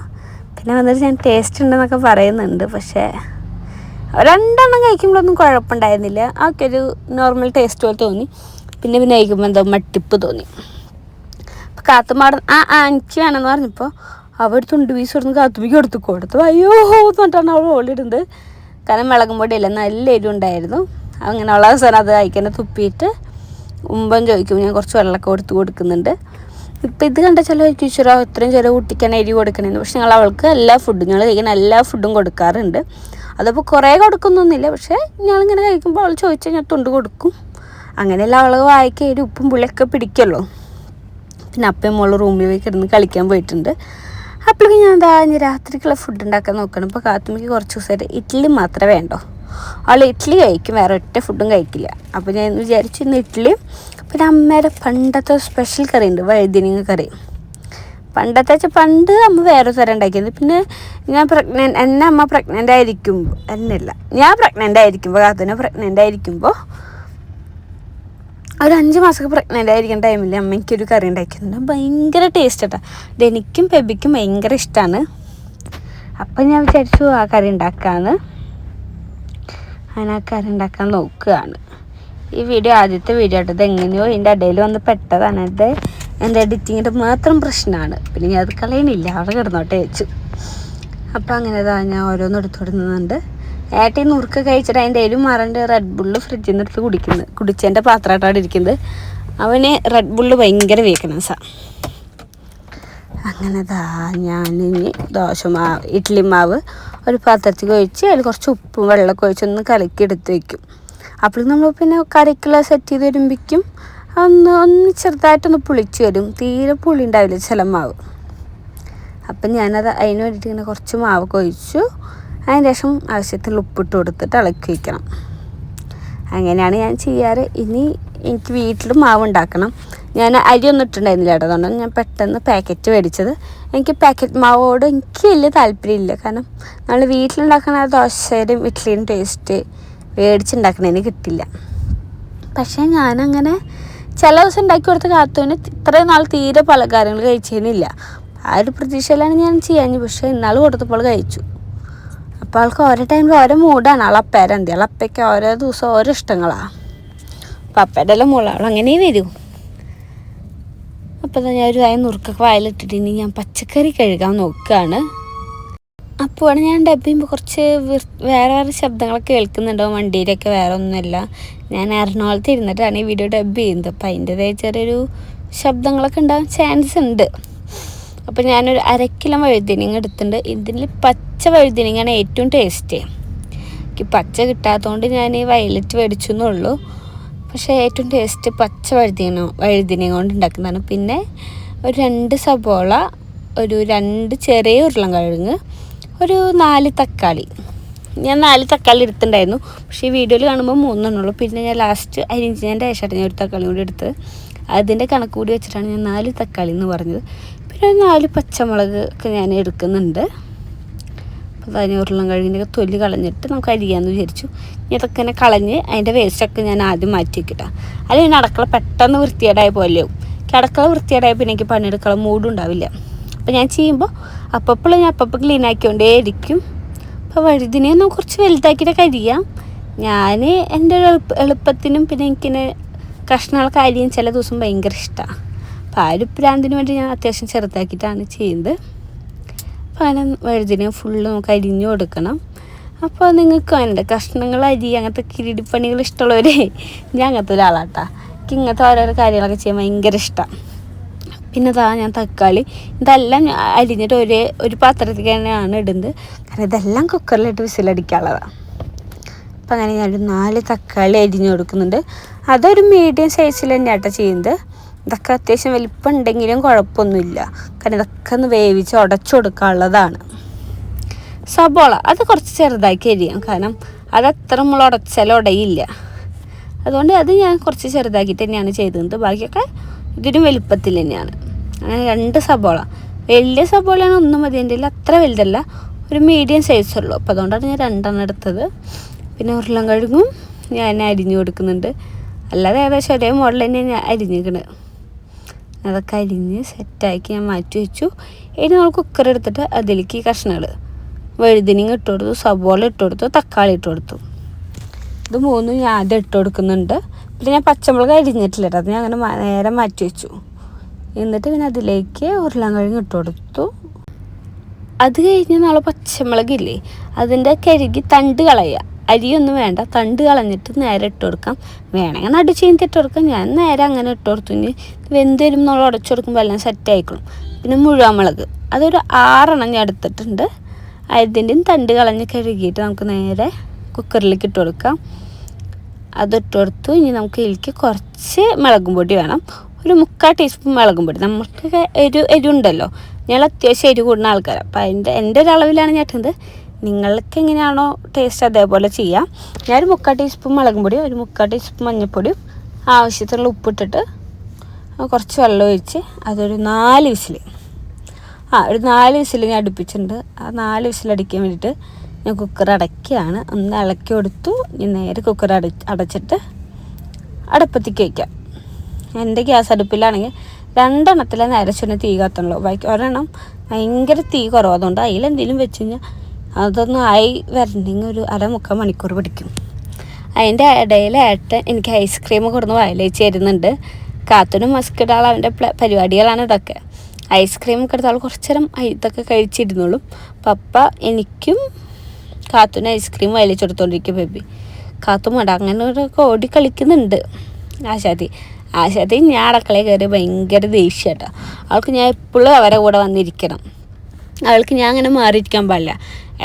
പിന്നെ വന്നിട്ട് ഞാൻ ടേസ്റ്റ് ഉണ്ടെന്നൊക്കെ പറയുന്നുണ്ട്. പക്ഷേ 2 എണ്ണം കഴിക്കുമ്പോഴൊന്നും കുഴപ്പമുണ്ടായിരുന്നില്ല. ആക്കെ ഒരു നോർമൽ ടേസ്റ്റ് പോലെ തോന്നി. പിന്നെ കഴിക്കുമ്പോൾ എന്തോ മട്ടിപ്പ് തോന്നി. അപ്പോൾ കാത്തുമാട എനിക്ക് വേണമെന്ന് പറഞ്ഞപ്പോൾ അവർ തുണ്ട് പീസ് കൊടുത്ത് കാത്തുമ്പിക്ക് കൊടുത്തു. അയ്യോ എന്ന് പറഞ്ഞിട്ടാണ് അവൾ ഓളിടുന്നത്. കാരണം മുളകും പൊടിയല്ല, നല്ല എരിവുണ്ടായിരുന്നു. അങ്ങനെ ഉള്ള അവസാനം അത് കഴിക്കാനെ തുപ്പിയിട്ട് മുമ്പം ചോദിക്കും ഞാൻ കുറച്ച് വെള്ളമൊക്കെ കൊടുക്കുന്നുണ്ട്. ഇപ്പം ഇത് കണ്ട ചില ടീച്ചറോ ഇത്രയും ചില കുട്ടിക്കാണ് എരി കൊടുക്കണമെന്ന്. പക്ഷെ ഞങ്ങൾ അവൾക്ക് എല്ലാ ഫുഡും ഞങ്ങൾ കഴിക്കുന്ന എല്ലാ ഫുഡും കൊടുക്കാറുണ്ട്. അതപ്പോൾ കുറേ കൊടുക്കുന്നൊന്നുമില്ല. പക്ഷേ ഞങ്ങളിങ്ങനെ കഴിക്കുമ്പോൾ അവൾ ചോദിച്ചാൽ ഞാൻ തുണ്ട് കൊടുക്കും. അങ്ങനെയല്ല അവൾ വായിക്ക് എരി ഉപ്പും പുളിയൊക്കെ പിടിക്കുമല്ലോ. പിന്നെ അപ്പയും മോള് റൂമിൽ പോയി കിടന്ന് കളിക്കാൻ പോയിട്ടുണ്ട്. അപ്പോഴേക്കും ഞാൻ ഇനി രാത്രിക്കുള്ള ഫുഡ് ഉണ്ടാക്കാൻ നോക്കണം. ഇപ്പോൾ കാത്തുമ്മയ്ക്ക് കുറച്ച് ദിവസമായിട്ട് ഇഡ്ഡലി മാത്രമേ വേണ്ടോ. അവൾ ഇഡ്ഡലി കഴിക്കും, വേറെ ഒറ്റ ഫുഡും കഴിക്കില്ല. അപ്പോൾ ഞാൻ വിചാരിച്ചു ഇന്ന് ഇഡ്ഡലി. പിന്നെ അമ്മയുടെ പണ്ടത്തെ സ്പെഷ്യൽ കറി ഉണ്ട്, വഴുതിനങ്ങ കറി. പണ്ട് അമ്മ വേറെ തരം ഉണ്ടാക്കിയത്. പിന്നെ ഞാൻ അമ്മ പ്രഗ്നൻ്റ് ആയിരിക്കുമ്പോൾ ഞാൻ പ്രഗ്നൻ്റ് ആയിരിക്കുമ്പോൾ കാത്തുവിനെ പ്രഗ്നൻ്റ് ആയിരിക്കുമ്പോൾ ഒരു 5 മാസമൊക്കെ പ്രഗ്നൻ്റ് ആയിരിക്കുന്ന ടൈമിൽ അമ്മ എനിക്കൊരു കറി ഉണ്ടാക്കിയിട്ടുണ്ട്. ഭയങ്കര ടേസ്റ്റ് കേട്ടോ. ഇതെനിക്കും പെബിക്കും ഭയങ്കര ഇഷ്ടമാണ്. അപ്പം ഞാൻ വിചാരിച്ചു ആ കറി ഉണ്ടാക്കാമെന്ന്. അങ്ങനെ ആ കറി ഉണ്ടാക്കാൻ നോക്കുകയാണ്. ഈ വീഡിയോ ആദ്യത്തെ വീഡിയോ ആട്ടോ. ഇതെങ്ങനെയോ ഇതിൻ്റെ ഇടയിൽ വന്ന് പെട്ടതാണ്. ഇത് എൻ്റെ എഡിറ്റിങ്ങിൻ്റെ മാത്രം പ്രശ്നമാണ്. പിന്നെ ഞാൻ അത് കളയണില്ല, അവിടെ കിടന്നോട്ടെ വെച്ചു. അപ്പോൾ അങ്ങനെ ഞാൻ ഓരോന്നും എടുത്തുകൊടുക്കുന്നുണ്ട്. ഏട്ടൻ നുറുക്ക് കഴിച്ചിട്ട് അതിൻ്റെ എലും മാറേണ്ട റെഡ് ബുള്ള് ഫ്രിഡ്ജിൽ നിന്ന് എടുത്ത് കുടിച്ചതിൻ്റെ പാത്രമായിട്ട് അവിടെ ഇരിക്കുന്നത്. അവന് റെഡ് ബുള്ള് ഭയങ്കര വീക്ക്നെസ്സാണ്. അങ്ങനെ ഞാനിനി ഇഡ്ഡലി മാവ് ഒരു പാത്രത്തിൽ ഒഴിച്ച് അതിൽ കുറച്ച് ഉപ്പും വെള്ളമൊക്കെ ഒഴിച്ചൊന്ന് കലക്കി എടുത്ത് വയ്ക്കും. അപ്പോൾ നമ്മൾ പിന്നെ കറിക്കുള്ള സെറ്റ് ചെയ്ത് വരുമ്പോഴേക്കും ഒന്ന് ചെറുതായിട്ടൊന്ന് പുളിച്ച് വരും. തീരെ പുളി ഉണ്ടാവില്ല ചില മാവ്. അപ്പം ഞാനത് അതിന് വേണ്ടിയിട്ട് ഇങ്ങനെ കുറച്ച് മാവൊക്കെ ഒഴിച്ചു. അതിന് ശേഷം ആവശ്യത്തിൽ ഉപ്പിട്ട് കൊടുത്തിട്ട് ഇളക്കി വയ്ക്കണം. അങ്ങനെയാണ് ഞാൻ ചെയ്യാറ്. ഇനി എനിക്ക് വീട്ടിൽ മാവ് ഉണ്ടാക്കണം. ഞാൻ അരിയൊന്നും ഇട്ടുണ്ടായിരുന്നില്ല കേട്ടോ. അതുകൊണ്ടാണ് ഞാൻ പെട്ടെന്ന് പാക്കറ്റ് മേടിച്ചത്. എനിക്ക് പാക്കറ്റ് മാവോട് എനിക്ക് വലിയ താല്പര്യമില്ല. കാരണം നമ്മൾ വീട്ടിലുണ്ടാക്കുന്ന ദോശയുടെയും ഇഡ്ഡലിയും ടേസ്റ്റ് മേടിച്ചുണ്ടാക്കണതിന് കിട്ടില്ല. പക്ഷേ ഞാനങ്ങനെ ചില ദിവസം ഉണ്ടാക്കി കൊടുത്ത കാത്തുവിന് ഇത്രയും നാൾ തീരെ പല കാര്യങ്ങൾ കഴിച്ചതിനില്ല. ആ ഒരു പ്രതീക്ഷയിലാണ് ഞാൻ ചെയ്യാഞ്ഞു. പക്ഷേ ഇന്നാൾ കൊടുത്തപ്പോൾ കഴിച്ചു. അപ്പോൾ ആൾക്ക് ഓരോ ടൈമിൽ ഓരോ മൂഡാണ്. ആളപ്പേരെന്തി ആളപ്പയ്ക്ക് ഓരോ ദിവസം ഓരോ ഇഷ്ടങ്ങളാണ്. അപ്പം അപ്പയുടെ എല്ലാം മൂളാൾ അങ്ങനെ വരും. അപ്പോൾ ഞാൻ ഒരു നുറുക്കൊക്കെ വായിലിട്ടിട്ട് ഇനി ഞാൻ പച്ചക്കറി കഴുകാൻ നോക്കുകയാണ്. അപ്പോൾ ഞാൻ ഡബ് ചെയ്യുമ്പോൾ കുറച്ച് വേറെ ശബ്ദങ്ങളൊക്കെ കേൾക്കുന്നുണ്ടാവും വണ്ടിയിലൊക്കെ. വേറെ ഒന്നുമല്ല, ഞാൻ എറണാകുളത്ത് ഇരുന്നിട്ടാണ് ഈ വീഡിയോ ഡബ് ചെയ്യുന്നത്. അപ്പം അതിൻ്റെതായ ചെറിയൊരു ശബ്ദങ്ങളൊക്കെ ഉണ്ടാകാൻ ചാൻസ് ഉണ്ട്. അപ്പോൾ ഞാനൊരു 1/2 കിലോ വഴുതിനങ്ങ എടുത്തിട്ടുണ്ട്. ഇതിൽ പച്ച വഴുതിനങ്ങയാണ് ഏറ്റവും ടേസ്റ്റ്. എനിക്ക് പച്ച കിട്ടാത്തതുകൊണ്ട് ഞാൻ വയലറ്റ് മേടിച്ചു എന്നുള്ളൂ. പക്ഷേ ഏറ്റവും ടേസ്റ്റ് പച്ച വഴുതിനങ്ങ കൊണ്ട് ഉണ്ടാക്കുന്നതാണ്. പിന്നെ ഒരു 2 സബോള, ഒരു 2 ചെറിയ ഉരുളൻകിഴങ്ങ്, ഒരു 4 തക്കാളി. ഞാൻ 4 തക്കാളി എടുത്തിട്ടുണ്ടായിരുന്നു. പക്ഷേ ഈ വീഡിയോയിൽ കാണുമ്പോൾ 3 എണ്ണുള്ളൂ. പിന്നെ ഞാൻ ലാസ്റ്റ് അരിഞ്ചതിൻ്റെ ശേഷമാണ് ഞാൻ ഒരു തക്കാളി കൂടി എടുത്തത്. അതിൻ്റെ കണക്ക് കൂടി വെച്ചിട്ടാണ് ഞാൻ 4 തക്കാളി എന്ന് പറഞ്ഞത്. പിന്നെ 4 പച്ചമുളക് ഒക്കെ ഞാൻ എടുക്കുന്നുണ്ട്. അപ്പോൾ അതിന് ഉരുളൻകിഴങ്ങിൻ്റെ തൊലി കളഞ്ഞിട്ട് നമുക്ക് അരിയാമെന്ന് വിചാരിച്ചു. ഇതൊക്കെ ഇങ്ങനെ കളഞ്ഞ് അതിൻ്റെ വേസ്റ്റൊക്കെ ഞാൻ ആദ്യം മാറ്റി വെക്കട്ടെ. അല്ലെങ്കിൽ അടുക്കള പെട്ടെന്ന് വൃത്തികേടായ പോലെയാവും. അടുക്കള വൃത്തികേടായ പിന്നെ എനിക്ക് പണിയെടുക്കാൻ മൂടുണ്ടാവില്ല. അപ്പോൾ ഞാൻ ചെയ്യുമ്പോൾ അപ്പോൾ ഞാൻ ക്ലീൻ ആക്കിക്കൊണ്ടേ ഇരിക്കും. അപ്പോൾ വഴുതിനെയൊന്നും കുറച്ച് വലുതാക്കിയിട്ടൊക്കെ അരിയാം. ഞാൻ എൻ്റെ എളുപ്പത്തിനും പിന്നെ എനിക്കിങ്ങനെ കഷ്ണങ്ങളൊക്കെ അരിയാൻ ചില ദിവസം ഭയങ്കര ഇഷ്ടമാണ്. അപ്പോൾ ആ ഒരു പ്രാന്തിന് വേണ്ടി ഞാൻ അത്യാവശ്യം ചെറുതാക്കിയിട്ടാണ് ചെയ്യുന്നത്. അപ്പോൾ അങ്ങനെ വഴുതിനെ ഫുള്ള് നമുക്ക് അരിഞ്ഞു കൊടുക്കണം. അപ്പോൾ നിങ്ങൾക്ക് വേണ്ട കഷ്ണങ്ങൾ അരി അങ്ങനത്തെ കിരീടിപ്പണികൾ ഇഷ്ടമുള്ളവരെ ഞാൻ അങ്ങനത്തെ ഒരാളാട്ടാ. എനിക്ക് ഇങ്ങനത്തെ ഓരോരോ കാര്യങ്ങളൊക്കെ ചെയ്യാൻ ഭയങ്കര ഇഷ്ടമാണ്. പിന്നെ ഞാൻ തക്കാളി ഇതെല്ലാം അരിഞ്ഞിട്ട് ഒരു പാത്രത്തിൽ തന്നെയാണ് ഇടുന്നത്. കാരണം ഇതെല്ലാം കുക്കറിലിട്ട് വിസിലടിക്കാനുള്ളതാണ്. അപ്പം അങ്ങനെ ഞാനൊരു 4 തക്കാളി അരിഞ്ഞ് കൊടുക്കുന്നുണ്ട്. അതൊരു മീഡിയം സൈസിൽ തന്നെയാട്ടോ ചെയ്യുന്നത്. ഇതൊക്കെ അത്യാവശ്യം വലിപ്പം ഉണ്ടെങ്കിലും കുഴപ്പമൊന്നുമില്ല. കാരണം ഇതൊക്കെ ഒന്ന് വേവിച്ച് ഉടച്ചു കൊടുക്കാനുള്ളതാണ്. സബോള അത് കുറച്ച് ചെറുതാക്കി അരിയാം. കാരണം അതത്ര നമ്മൾ ഉടച്ചാലും ഉടയില്ല. അതുകൊണ്ട് അത് ഞാൻ കുറച്ച് ചെറുതാക്കിയിട്ട് തന്നെയാണ് ചെയ്തത്. ബാക്കിയൊക്കെ ഇതിനും വലുപ്പത്തിൽ തന്നെയാണ്. അങ്ങനെ 2 സബോള, വലിയ സബോളയാണ്, ഒന്നും മതി. എൻ്റെ അത്ര വലുതല്ല, ഒരു മീഡിയം സൈസുള്ളൂ. അപ്പോൾ അതുകൊണ്ടാണ് ഞാൻ 2 എടുത്തത്. പിന്നെ ഉരുളൻകിഴങ്ങും ഞാൻ അരിഞ്ഞു കൊടുക്കുന്നുണ്ട്. അല്ലാതെ ഏകദേശം ഒരേ മോഡൽ തന്നെ ഞാൻ അരിഞ്ഞിരിക്കണത്. അതൊക്കെ അരിഞ്ഞ് സെറ്റാക്കി ഞാൻ മാറ്റി വെച്ചു. ഇനി നമ്മൾ കുക്കർ എടുത്തിട്ട് അതിലേക്ക് ഈ കഷ്ണങ്ങൾ വഴുതനങ്ങ ഇട്ട് കൊടുത്തു, സബോള ഇട്ട് കൊടുത്തു, തക്കാളി ഇട്ട് കൊടുത്തു. ഇത് 3 ഞാൻ ആദ്യം ഇട്ട് കൊടുക്കുന്നുണ്ട്. പിന്നെ ഞാൻ പച്ചമുളക് അരിഞ്ഞിട്ടില്ല, അത് ഞാൻ അങ്ങനെ നേരെ മാറ്റി വെച്ചു. എന്നിട്ട് പിന്നെ അതിലേക്ക് ഉരുളൻകിഴങ്ങ് ഇട്ട് കൊടുത്തു. അത് കഴിഞ്ഞ് നമ്മൾ പച്ചമുളകില്ലേ, അതിൻ്റെ കഴുകി തണ്ട് കളയുക. അരിയൊന്നും വേണ്ട, തണ്ട് കളഞ്ഞിട്ട് നേരെ ഇട്ട് കൊടുക്കാം. വേണമെങ്കിൽ നടു ചീന്തി ഇട്ട് കൊടുക്കാം. ഞാൻ നേരെ അങ്ങനെ ഇട്ട് കൊടുത്തു. ഇനി വെന്ത് വരുമ്പോൾ നമ്മൾ ഉടച്ചു കൊടുക്കുമ്പോൾ എല്ലാം സെറ്റ് ആയിക്കോളും. പിന്നെ മുഴുവൻ മുളക് അതൊരു 6 ഞാൻ എടുത്തിട്ടുണ്ട്. അതിൻ്റെയും തണ്ട് കളഞ്ഞ് കഴുകിയിട്ട് നമുക്ക് നേരെ കുക്കറിലേക്ക് ഇട്ട് കൊടുക്കാം. അതിട്ട് കൊടുത്തു. ഇനി നമുക്ക് ഇതിലേക്ക് കുറച്ച് മുളകും പൊടി വേണം, ഒരു 3/4 ടീസ്പൂൺ മുളകും പൊടി. നമുക്ക് എരിവുണ്ടല്ലോ, ഞങ്ങൾ അത്യാവശ്യം എരിവ് കൂടുന്ന ആൾക്കാരാണ്. അപ്പോൾ എൻ്റെ ഒരു അളവിലാണ് ഞാൻ ഇട്ടത്. നിങ്ങൾക്ക് എങ്ങനെയാണോ ടേസ്റ്റ് അതേപോലെ ചെയ്യാം. ഞാനൊരു 3/4 ടീസ്പൂൺ മുളകും പൊടിയും ഒരു 3/4 ടീസ്പൂൺ മഞ്ഞൾപ്പൊടിയും ആവശ്യത്തിനുള്ള ഉപ്പിട്ടിട്ട് കുറച്ച് വെള്ളം ഒഴിച്ച് അതൊരു 4 വിസിൽ, ഒരു 4 വിസിൽ ഞാൻ അടുപ്പിച്ചിട്ടുണ്ട്. ആ 4 വിസിലടിക്കാൻ വേണ്ടിയിട്ട് ഞാൻ കുക്കർ അടയ്ക്കുകയാണ്. ഒന്ന് ഇളക്കി കൊടുത്തു. ഞാൻ നേരെ കുക്കർ അടച്ചിട്ട് അടുപ്പത്തേക്ക് വയ്ക്കാം. എൻ്റെ ഗ്യാസ് അടുപ്പിലാണെങ്കിൽ 2 എണ്ണത്തിലെ നേരെ ചുവന്ന തീ കത്തണല്ലോ. ബാക്കി ഒരെണ്ണം ഭയങ്കര തീ കുറവ്, അതുകൊണ്ട് അതിലെന്തെങ്കിലും വെച്ച് കഴിഞ്ഞാൽ അതൊന്നും ആയി വരണമെങ്കിൽ ഒരു 1/4 മണിക്കൂർ പിടിക്കും. അതിൻ്റെ ഇടയിലായിട്ട് എനിക്ക് ഐസ്ക്രീം കൊടുന്ന് വായിലേച്ച് തരുന്നുണ്ട്. കാത്തുനും മസ്കിടാൾ അവൻ്റെ പരിപാടികളാണ് ഇതൊക്കെ. ഐസ്ക്രീം ഒക്കെ എടുത്താൽ കുറച്ച് നേരം ഇതൊക്കെ കഴിച്ചിരുന്നുള്ളൂ. പപ്പ എനിക്കും കാത്തുന് ഐസ്ക്രീം വായിലേച്ച് കൊടുത്തോണ്ടിരിക്കും. ബേബി കാത്തും വേണ്ട അങ്ങനെ ഒക്കെ ഓടി കളിക്കുന്നുണ്ട്. ആശാത്തി ഞാൻ അടുക്കളയിൽ കയറി ഭയങ്കര ദേഷ്യം കേട്ടോ. അവൾക്ക് ഞാൻ എപ്പോഴും അവരെ കൂടെ വന്നിരിക്കണം. അവൾക്ക് ഞാൻ അങ്ങനെ മാറിയിരിക്കാൻ പാടില്ല.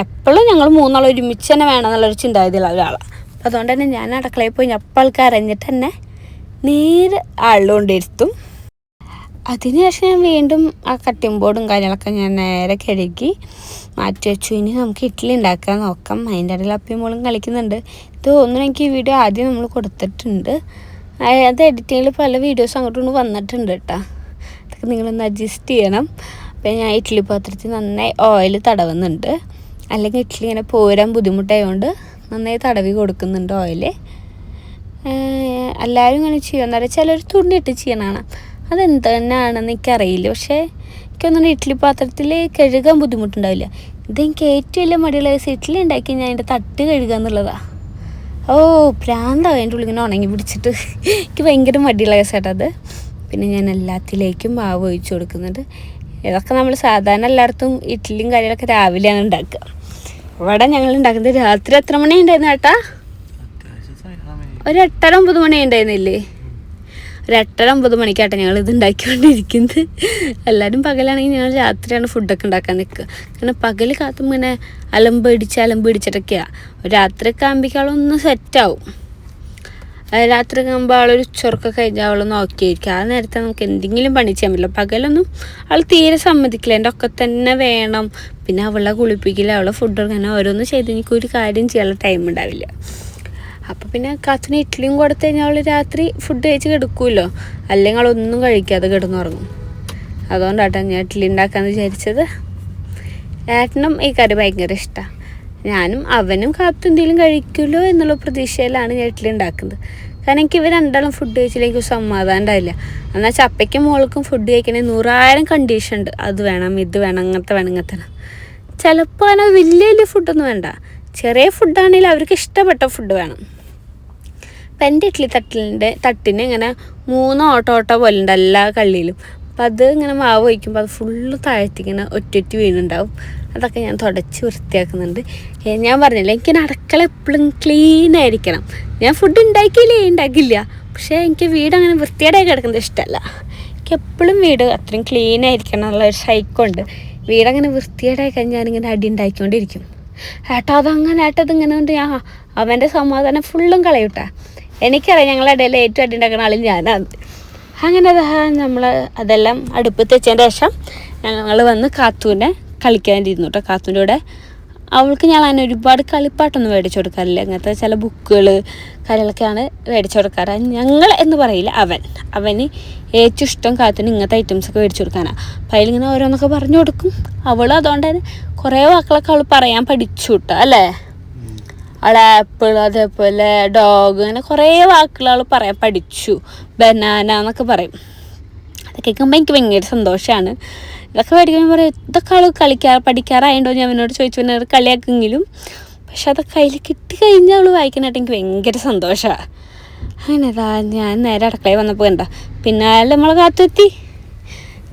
എപ്പോഴും ഞങ്ങൾ 3 ഒരുമിച്ച് തന്നെ വേണം എന്നുള്ളൊരു ചിന്താഗതിയുള്ള ഒരാളാണ്. അപ്പോൾ അതുകൊണ്ട് തന്നെ ഞാൻ അടുക്കളയിൽ പോയി അപ്പം ആൾക്ക് അറിഞ്ഞിട്ട് തന്നെ നേരെ ആളിലുകൊണ്ടിരുത്തും. അതിനുശേഷം ഞാൻ വീണ്ടും ആ കട്ടിംഗ് ബോർഡും കാര്യങ്ങളൊക്കെ ഞാൻ നേരെ കഴുകി മാറ്റി വെച്ചു. ഇനി നമുക്ക് ഇഡ്ഡലി ഉണ്ടാക്കാൻ നോക്കാം. അതിൻ്റെ ഇടയിൽ അപ്പയും മോളും കളിക്കുന്നുണ്ട്. ഇത് തോന്നുന്നു എനിക്ക് ഈ വീഡിയോ ആദ്യം നമ്മൾ കൊടുത്തിട്ടുണ്ട്. അത് എഡിറ്റിങ്ങിൽ പല വീഡിയോസ് അങ്ങോട്ട് വന്നിട്ടുണ്ട് കേട്ടോ. അതൊക്കെ നിങ്ങളൊന്ന് അഡ്ജസ്റ്റ് ചെയ്യണം. അപ്പോൾ ഞാൻ ഇഡ്ഡലി പാത്രത്തിൽ നന്നായി ഓയിൽ തടവുന്നുണ്ട്. അല്ലെങ്കിൽ ഇഡ്ഡലി ഇങ്ങനെ പോരാൻ ബുദ്ധിമുട്ടായതുകൊണ്ട് നന്നായി തടവി കൊടുക്കുന്നുണ്ട് ഓയിൽ. എല്ലാവരും ഇങ്ങനെ ചെയ്യുമെന്ന് പറയാം. ചിലർ തുണിയിട്ട് ചെയ്യണതാണ്. അതെന്ത് തന്നെയാണെന്ന് എനിക്കറിയില്ല. പക്ഷേ എനിക്കൊന്നും ഇഡ്ഡലി പാത്രത്തിൽ കഴുകാൻ ബുദ്ധിമുട്ടുണ്ടാവില്ല. ഇതെനിക്ക് ഏറ്റവും വലിയ മടിയുള്ള ഇഡ്ഡലി ഉണ്ടാക്കി ഞാൻ അതിൻ്റെ തട്ട് കഴുകുക എന്നുള്ളതാണ്. പ്രാന്താവും അതിൻ്റെ ഉള്ളിൽ ഇങ്ങനെ ഉണങ്ങി പിടിച്ചിട്ട്. എനിക്ക് ഭയങ്കര മടിയുള്ള കേസാട്ടത്. പിന്നെ ഞാൻ എല്ലാത്തിലേക്കും മാവ് ഒഴിച്ചു കൊടുക്കുന്നുണ്ട്. ഇതൊക്കെ നമ്മൾ സാധാരണ എല്ലായിടത്തും ഇഡ്ഡലിയും കാര്യങ്ങളൊക്കെ രാവിലെയാണ് ഉണ്ടാക്കുക. ഇവിടെ ഞങ്ങൾ ഉണ്ടാക്കുന്നത് രാത്രി എത്ര മണി ഉണ്ടായിരുന്നു ചേട്ടാ? ഒരു 8:30-9 മണി ഉണ്ടായിരുന്നില്ലേ? ഒരു 8:30-9 മണിക്കാട്ടെ ഞങ്ങൾ ഇത് ഉണ്ടാക്കിക്കൊണ്ടിരിക്കുന്നത്. എല്ലാവരും പകലാണെങ്കിൽ ഞങ്ങൾ രാത്രിയാണ് ഫുഡൊക്കെ ഉണ്ടാക്കാൻ നിൽക്കുക. കാരണം പകൽ കാത്തും ഇങ്ങനെ അലമ്പ് പിടിച്ചിട്ടൊക്കെയാണ്. രാത്രിയൊക്കെ ആകുമ്പോഴേക്കാളൊന്ന് സെറ്റാവും. രാത്രി ആകുമ്പോൾ ആളൊരു ചൊറക്കം കഴിഞ്ഞാൽ അവൾ നോക്കിയിരിക്കുക. ആ നേരത്തെ നമുക്ക് എന്തെങ്കിലും പണി ചെയ്യാൻ പറ്റില്ല. പകലൊന്നും അവൾ തീരെ സമ്മതിക്കില്ല. എൻ്റെ ഒക്കെ തന്നെ വേണം. പിന്നെ അവളെ കുളിപ്പിക്കില്ല, അവളെ ഫുഡ് അങ്ങനെ ഓരോന്നും ചെയ്ത് എനിക്കൊരു കാര്യം ചെയ്യാനുള്ള ടൈം ഉണ്ടാവില്ല. അപ്പോൾ പിന്നെ കാത്തുന് ഇഡ്ഡലിയും കൊടുത്തു കഴിഞ്ഞാൽ അവൾ രാത്രി ഫുഡ് കഴിച്ച് കിടക്കുമല്ലോ. അല്ലെങ്കിൽ അവളൊന്നും കഴിക്കാതെ കിടന്നുറങ്ങും. അതുകൊണ്ടാട്ടോ ഞാൻ ഇഡ്ഡലി ഉണ്ടാക്കാമെന്ന് വിചാരിച്ചത്. ഏട്ടനും ഈ കറി ഭയങ്കര ഇഷ്ടമാണ്. ഞാനും അവനും കാത്തും എന്തെങ്കിലും കഴിക്കുമല്ലോ എന്നുള്ള പ്രതീക്ഷയിലാണ് ഞാൻ ഇഡ്ഡലി ഉണ്ടാക്കുന്നത്. കാരണം എനിക്ക് ഇവർ രണ്ടാളും ഫുഡ് കഴിച്ചില്ലെങ്കിൽ സമാധാനം ഉണ്ടാവില്ല. എന്നാൽ ചപ്പയ്ക്കും മോൾക്കും ഫുഡ് കഴിക്കണമെങ്കിൽ 100,000 കണ്ടീഷൻ ഉണ്ട്. അത് വേണം, ഇത് വേണം, അങ്ങനത്തെ വേണം. ചിലപ്പോൾ അങ്ങനെ വലിയ വലിയ ഫുഡൊന്നും വേണ്ട. ചെറിയ ഫുഡാണെങ്കിൽ അവർക്ക് ഇഷ്ടപ്പെട്ട ഫുഡ് വേണം. അപ്പം എൻ്റെ ഇഡ്ഡലി തട്ടിന് ഇങ്ങനെ 3 ഓട്ട പോലെ ഉണ്ട് എല്ലാ കള്ളിയിലും. അപ്പം അത് ഇങ്ങനെ മാവ് ഒഴിക്കുമ്പോൾ അത് ഫുള്ള് താഴ്ത്തിങ്ങനെ ഒറ്റ വീണുണ്ടാവും. അതൊക്കെ ഞാൻ തുടച്ച് വൃത്തിയാക്കുന്നുണ്ട്. ഞാൻ പറഞ്ഞില്ല, എനിക്കിങ്ങനെ അടുക്കള എപ്പോഴും ക്ലീൻ ആയിരിക്കണം. ഞാൻ ഫുഡ് ഉണ്ടാക്കില്ല. പക്ഷേ എനിക്ക് വീട് അങ്ങനെ വൃത്തിയായി കിടക്കുന്നത് ഇഷ്ടമല്ല. എനിക്ക് എപ്പോഴും വീട് അത്രയും ക്ലീൻ ആയിരിക്കണം എന്നുള്ള ഒരു സൈക്കോണ്ട്. വീടങ്ങനെ വൃത്തിയായി കഴിഞ്ഞാൽ ഞാനിങ്ങനെ അടി ഉണ്ടാക്കിക്കൊണ്ടിരിക്കും. ഏട്ടതിങ്ങനെ കൊണ്ട് ഞാൻ അവൻ്റെ സമാധാനം ഫുള്ളും കളയൂട്ടാ. എനിക്കറിയാം ഞങ്ങളുടെ ഇടയിൽ ഏറ്റവും അടി ഉണ്ടാക്കുന്ന ആളും ഞാനാണ്. അങ്ങനെ നമ്മൾ അതെല്ലാം അടുപ്പത്ത് വെച്ചതിന് ശേഷം ഞങ്ങൾ വന്ന് കാത്തൂനെ കളിക്കാനിരുന്നു കേട്ടോ. കാത്തൂൻ്റെ കൂടെ അവൾക്ക് ഞാൻ അങ്ങനെ ഒരുപാട് കളിപ്പാട്ടൊന്നും മേടിച്ചു കൊടുക്കാറില്ല. അങ്ങനത്തെ ചില ബുക്കുകൾ കാര്യങ്ങളൊക്കെയാണ് മേടിച്ചു കൊടുക്കാറ്. ഞങ്ങൾ എന്ന് പറയില്ല, അവന് ഏറ്റവും ഇഷ്ടം കാത്തിന് ഇങ്ങനത്തെ ഐറ്റംസൊക്കെ മേടിച്ചു കൊടുക്കാനാണ്. അപ്പം അതിലിങ്ങനെ ഓരോന്നൊക്കെ പറഞ്ഞു കൊടുക്കും. അവൾ അതുകൊണ്ട് തന്നെ കുറേ വാക്കുകളൊക്കെ അവൾ പറയാൻ പഠിച്ചു കിട്ടുക അല്ലേ. അവൾ ആപ്പിൾ, അതേപോലെ ഡോഗ്, അങ്ങനെ കുറേ വാക്കുകൾ അവൾ പറയാൻ പഠിച്ചു. ബനാന എന്നൊക്കെ പറയും. അതൊക്കെ കേൾക്കുമ്പോൾ എനിക്ക് ഭയങ്കര സന്തോഷമാണ്. ഇതൊക്കെ പഠിക്കുമ്പോൾ പറയും ഇതൊക്കെ അവൾ പഠിക്കാറായതുകൊണ്ടോ ഞാൻ അവനോട് ചോദിച്ചു പിന്നെ കളിയാക്കെങ്കിലും. പക്ഷെ അതൊക്കെ കയ്യിൽ കിട്ടിക്കഴിഞ്ഞാൽ അവൾ വായിക്കാനായിട്ട് എനിക്ക് ഭയങ്കര സന്തോഷമാണ്. അങ്ങനെ ഞാൻ നേരെ അടുക്കളയിൽ വന്നപ്പോൾ കണ്ട പിന്നെ നമ്മളെ കാത്തെത്തി.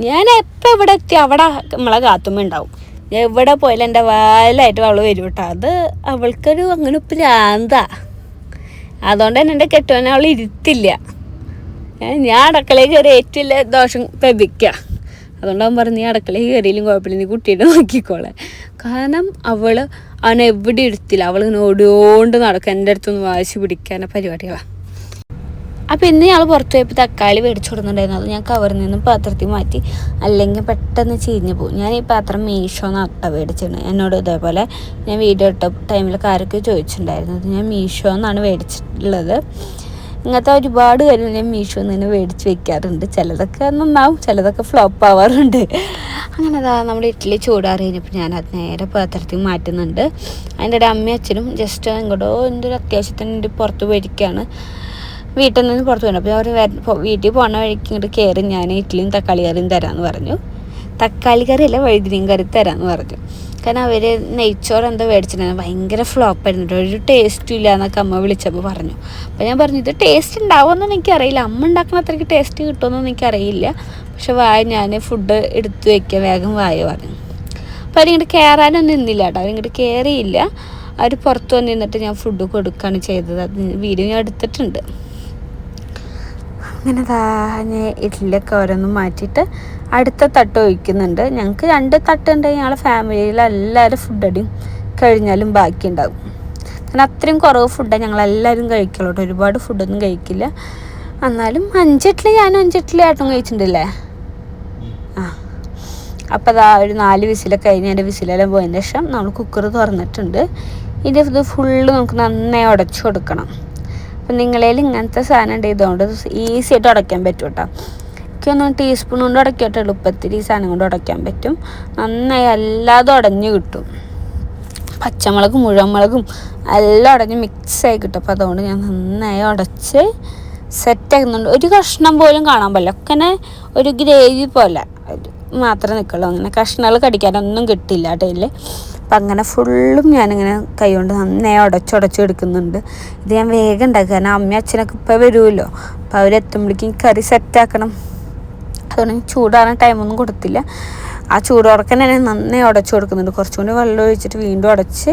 ഞാൻ എപ്പോൾ ഇവിടെ എത്തി അവിടെ നമ്മളെ കാത്തുമ്പോൾ ഉണ്ടാവും. ഞാൻ എവിടെ പോയാലും എൻ്റെ വാലായിട്ട് അവൾ വരും കേട്ടോ. അത് അവൾക്കൊരു അങ്ങനെ പ്രാന്താ. അതുകൊണ്ട് തന്നെ എൻ്റെ കെട്ടുവാൻ അവൾ ഇരുത്തില്ല. ഞാൻ അടുക്കളയിൽ കയറി ഏറ്റവും വലിയ ദോഷം പെബിക്കുക. അതുകൊണ്ട് അവൻ പറഞ്ഞു നീ അടുക്കളയിൽ കയറിയിലും കുഴപ്പമില്ല, നീ കുട്ടീനെ നോക്കിക്കോളെ. കാരണം അവനെ എവിടെ ഇരുത്തില്ല. അവളിങ്ങനെ ഓടിയോണ്ട് നടക്കുക, എൻ്റെ അടുത്തൊന്ന് വാശി പിടിക്കാന പരിപാടികളാണ്. അപ്പോൾ ഇന്ന് ഞങ്ങൾ പുറത്ത് പോയപ്പോൾ തക്കാളി മേടിച്ചു കൊടുക്കുന്നുണ്ടായിരുന്നു. അത് ഞാൻ കവറിൽ നിന്നും പാത്രത്തിൽ മാറ്റി, അല്ലെങ്കിൽ പെട്ടെന്ന് ചീഞ്ഞ് പോകും. ഞാൻ ഈ പാത്രം മീഷോന്നാട്ടോ മേടിച്ചിട്ടുണ്ട്. എന്നോട് ഇതേപോലെ ഞാൻ വീഡിയോ ഇട്ട ടൈമിലൊക്കെ ആരൊക്കെ ചോദിച്ചിട്ടുണ്ടായിരുന്നു. അത് ഞാൻ മീഷോന്നാണ് മേടിച്ചിട്ടുള്ളത്. ഇങ്ങനത്തെ ഒരുപാട് കാര്യങ്ങൾ ഞാൻ മീഷോയിൽ നിന്ന് മേടിച്ച് വെക്കാറുണ്ട്. ചിലതൊക്കെ നന്നാവും, ചിലതൊക്കെ ഫ്ലോപ്പ് ആവാറുണ്ട്. അങ്ങനെ അതാ നമ്മുടെ ഇഡ്ഡലി ചൂടാറി കഴിഞ്ഞപ്പോൾ ഞാൻ അത് നേരെ പാത്രത്തിൽ മാറ്റുന്നുണ്ട്. അതിൻ്റെ ഇടയിൽ അമ്മയും അച്ഛനും ജസ്റ്റ് ഇങ്ങോട്ടോ എന്തൊരു അത്യാവശ്യത്തിന് വേണ്ടി പുറത്ത് പോയിരിക്കുകയാണ്. വീട്ടിൽ നിന്ന് പുറത്ത് പോകണം. അപ്പോൾ അവർ വീട്ടിൽ പോകുന്ന വഴിക്ക് ഇങ്ങോട്ട് കയറി ഞാൻ ഇഡ്ഡലിയും തക്കാളി കറിയും തരാമെന്ന് പറഞ്ഞു. തക്കാളി കറിയല്ല, വഴുതിനയും കറി തരാമെന്ന് പറഞ്ഞു. കാരണം അവർ നെയ്ച്ചോറ് എന്തോ മേടിച്ചിട്ടുണ്ടായിരുന്നു, ഭയങ്കര ഫ്ലോപ്പായിരുന്നു, ഒരു ടേസ്റ്റും ഇല്ല എന്നൊക്കെ അമ്മ വിളിച്ചപ്പോൾ പറഞ്ഞു. അപ്പോൾ ഞാൻ പറഞ്ഞു ഇത് ടേസ്റ്റ് ഉണ്ടാവുമെന്നൊന്നും എനിക്കറിയില്ല, അമ്മ ഉണ്ടാക്കുന്ന അത്രയ്ക്ക് ടേസ്റ്റ് കിട്ടുമെന്നൊന്നും എനിക്കറിയില്ല, പക്ഷെ ഞാൻ ഫുഡ് എടുത്ത് വയ്ക്കാം, വേഗം പറഞ്ഞു. അപ്പോൾ അവരിങ്ങോട്ട് കയറാനൊന്നും നിന്നില്ല കേട്ടോ. അവരിങ്ങോട്ട് കയറിയില്ല. അവർ പുറത്ത് വന്ന് നിന്നിട്ട് ഞാൻ ഫുഡ് കൊടുക്കുകയാണ് ചെയ്തത്. അത് വീഡിയോ ഞാൻ എടുത്തിട്ടുണ്ട്. അങ്ങനെ ഞാൻ ഇഡ്ഡലിയൊക്കെ ഓരോന്നും മാറ്റിയിട്ട് അടുത്ത തട്ട് ഒഴിക്കുന്നുണ്ട്. ഞങ്ങൾക്ക് 2 തട്ടുണ്ടെങ്കിൽ ഞങ്ങളുടെ ഫാമിലിയിൽ എല്ലാവരും ഫുഡടിയും കഴിഞ്ഞാലും ബാക്കി ഉണ്ടാകും. കാരണം അത്രയും കുറവ് ഫുഡാണ് ഞങ്ങളെല്ലാവരും കഴിക്കുള്ളൂ കേട്ടോ. ഒരുപാട് ഫുഡൊന്നും കഴിക്കില്ല. എന്നാലും 5 ഇഡ്ഡലി ഞാനും 5 ഇഡ്ഡലി ആയിട്ടും കഴിച്ചിട്ടുണ്ടല്ലേ. അപ്പോൾ അതാ ഒരു 4 വിസിലൊക്കെ കഴിഞ്ഞ് അതിൻ്റെ വിസിലെല്ലാം പോയതിന് ശേഷം നമ്മൾ കുക്കർ തുറന്നിട്ടുണ്ട്. ഇത് ഫുള്ള് നമുക്ക് നന്നായി ഉടച്ചു കൊടുക്കണം. അപ്പം നിങ്ങളേൽ ഇങ്ങനത്തെ സാധനം ഉണ്ട്, ഇതുകൊണ്ട് ഈസി ആയിട്ട് ഉടയ്ക്കാൻ പറ്റും കേട്ടോ. എനിക്കൊന്ന് ടീസ്പൂൺ കൊണ്ട് ഉടയ്ക്കട്ടെ, എളുപ്പത്തിൽ ഈ സാധനം കൊണ്ട് ഉടയ്ക്കാൻ പറ്റും. നന്നായി എല്ലാതും ഉടഞ്ഞ് കിട്ടും. പച്ചമുളകും മുഴുവൻ എല്ലാം ഉടഞ്ഞ് മിക്സായി കിട്ടും. അപ്പോൾ അതുകൊണ്ട് ഞാൻ നന്നായി ഉടച്ച് സെറ്റാക്കുന്നുണ്ട്. ഒരു കഷ്ണം പോലും കാണാൻ പാടില്ല, ഒക്കെ ഒരു ഗ്രേവി പോലെ മാത്രമേ നിൽക്കുള്ളൂ. അങ്ങനെ കഷ്ണങ്ങൾ കടിക്കാനൊന്നും കിട്ടില്ല കേട്ടോ. അപ്പം അങ്ങനെ ഫുള്ളും ഞാനിങ്ങനെ കൈ കൊണ്ട് നന്നായി ഉടച്ചെടുക്കുന്നുണ്ട്. ഇത് ഞാൻ വേഗം ഉണ്ടാക്കുക, കാരണം അമ്മയും അച്ഛനൊക്കെ ഇപ്പോൾ വരുമല്ലോ. അപ്പോൾ അവരെത്തുമ്പോഴേക്കും കറി സെറ്റാക്കണം. അതുകൊണ്ട് ചൂടാറാൻ ടൈമൊന്നും കൊടുത്തില്ല. ആ ചൂടോടക്കാൻ തന്നെ നന്നായി ഉടച്ചു കൊടുക്കുന്നുണ്ട്. കുറച്ചുകൂടി വെള്ളം ഒഴിച്ചിട്ട് വീണ്ടും ഉടച്ച്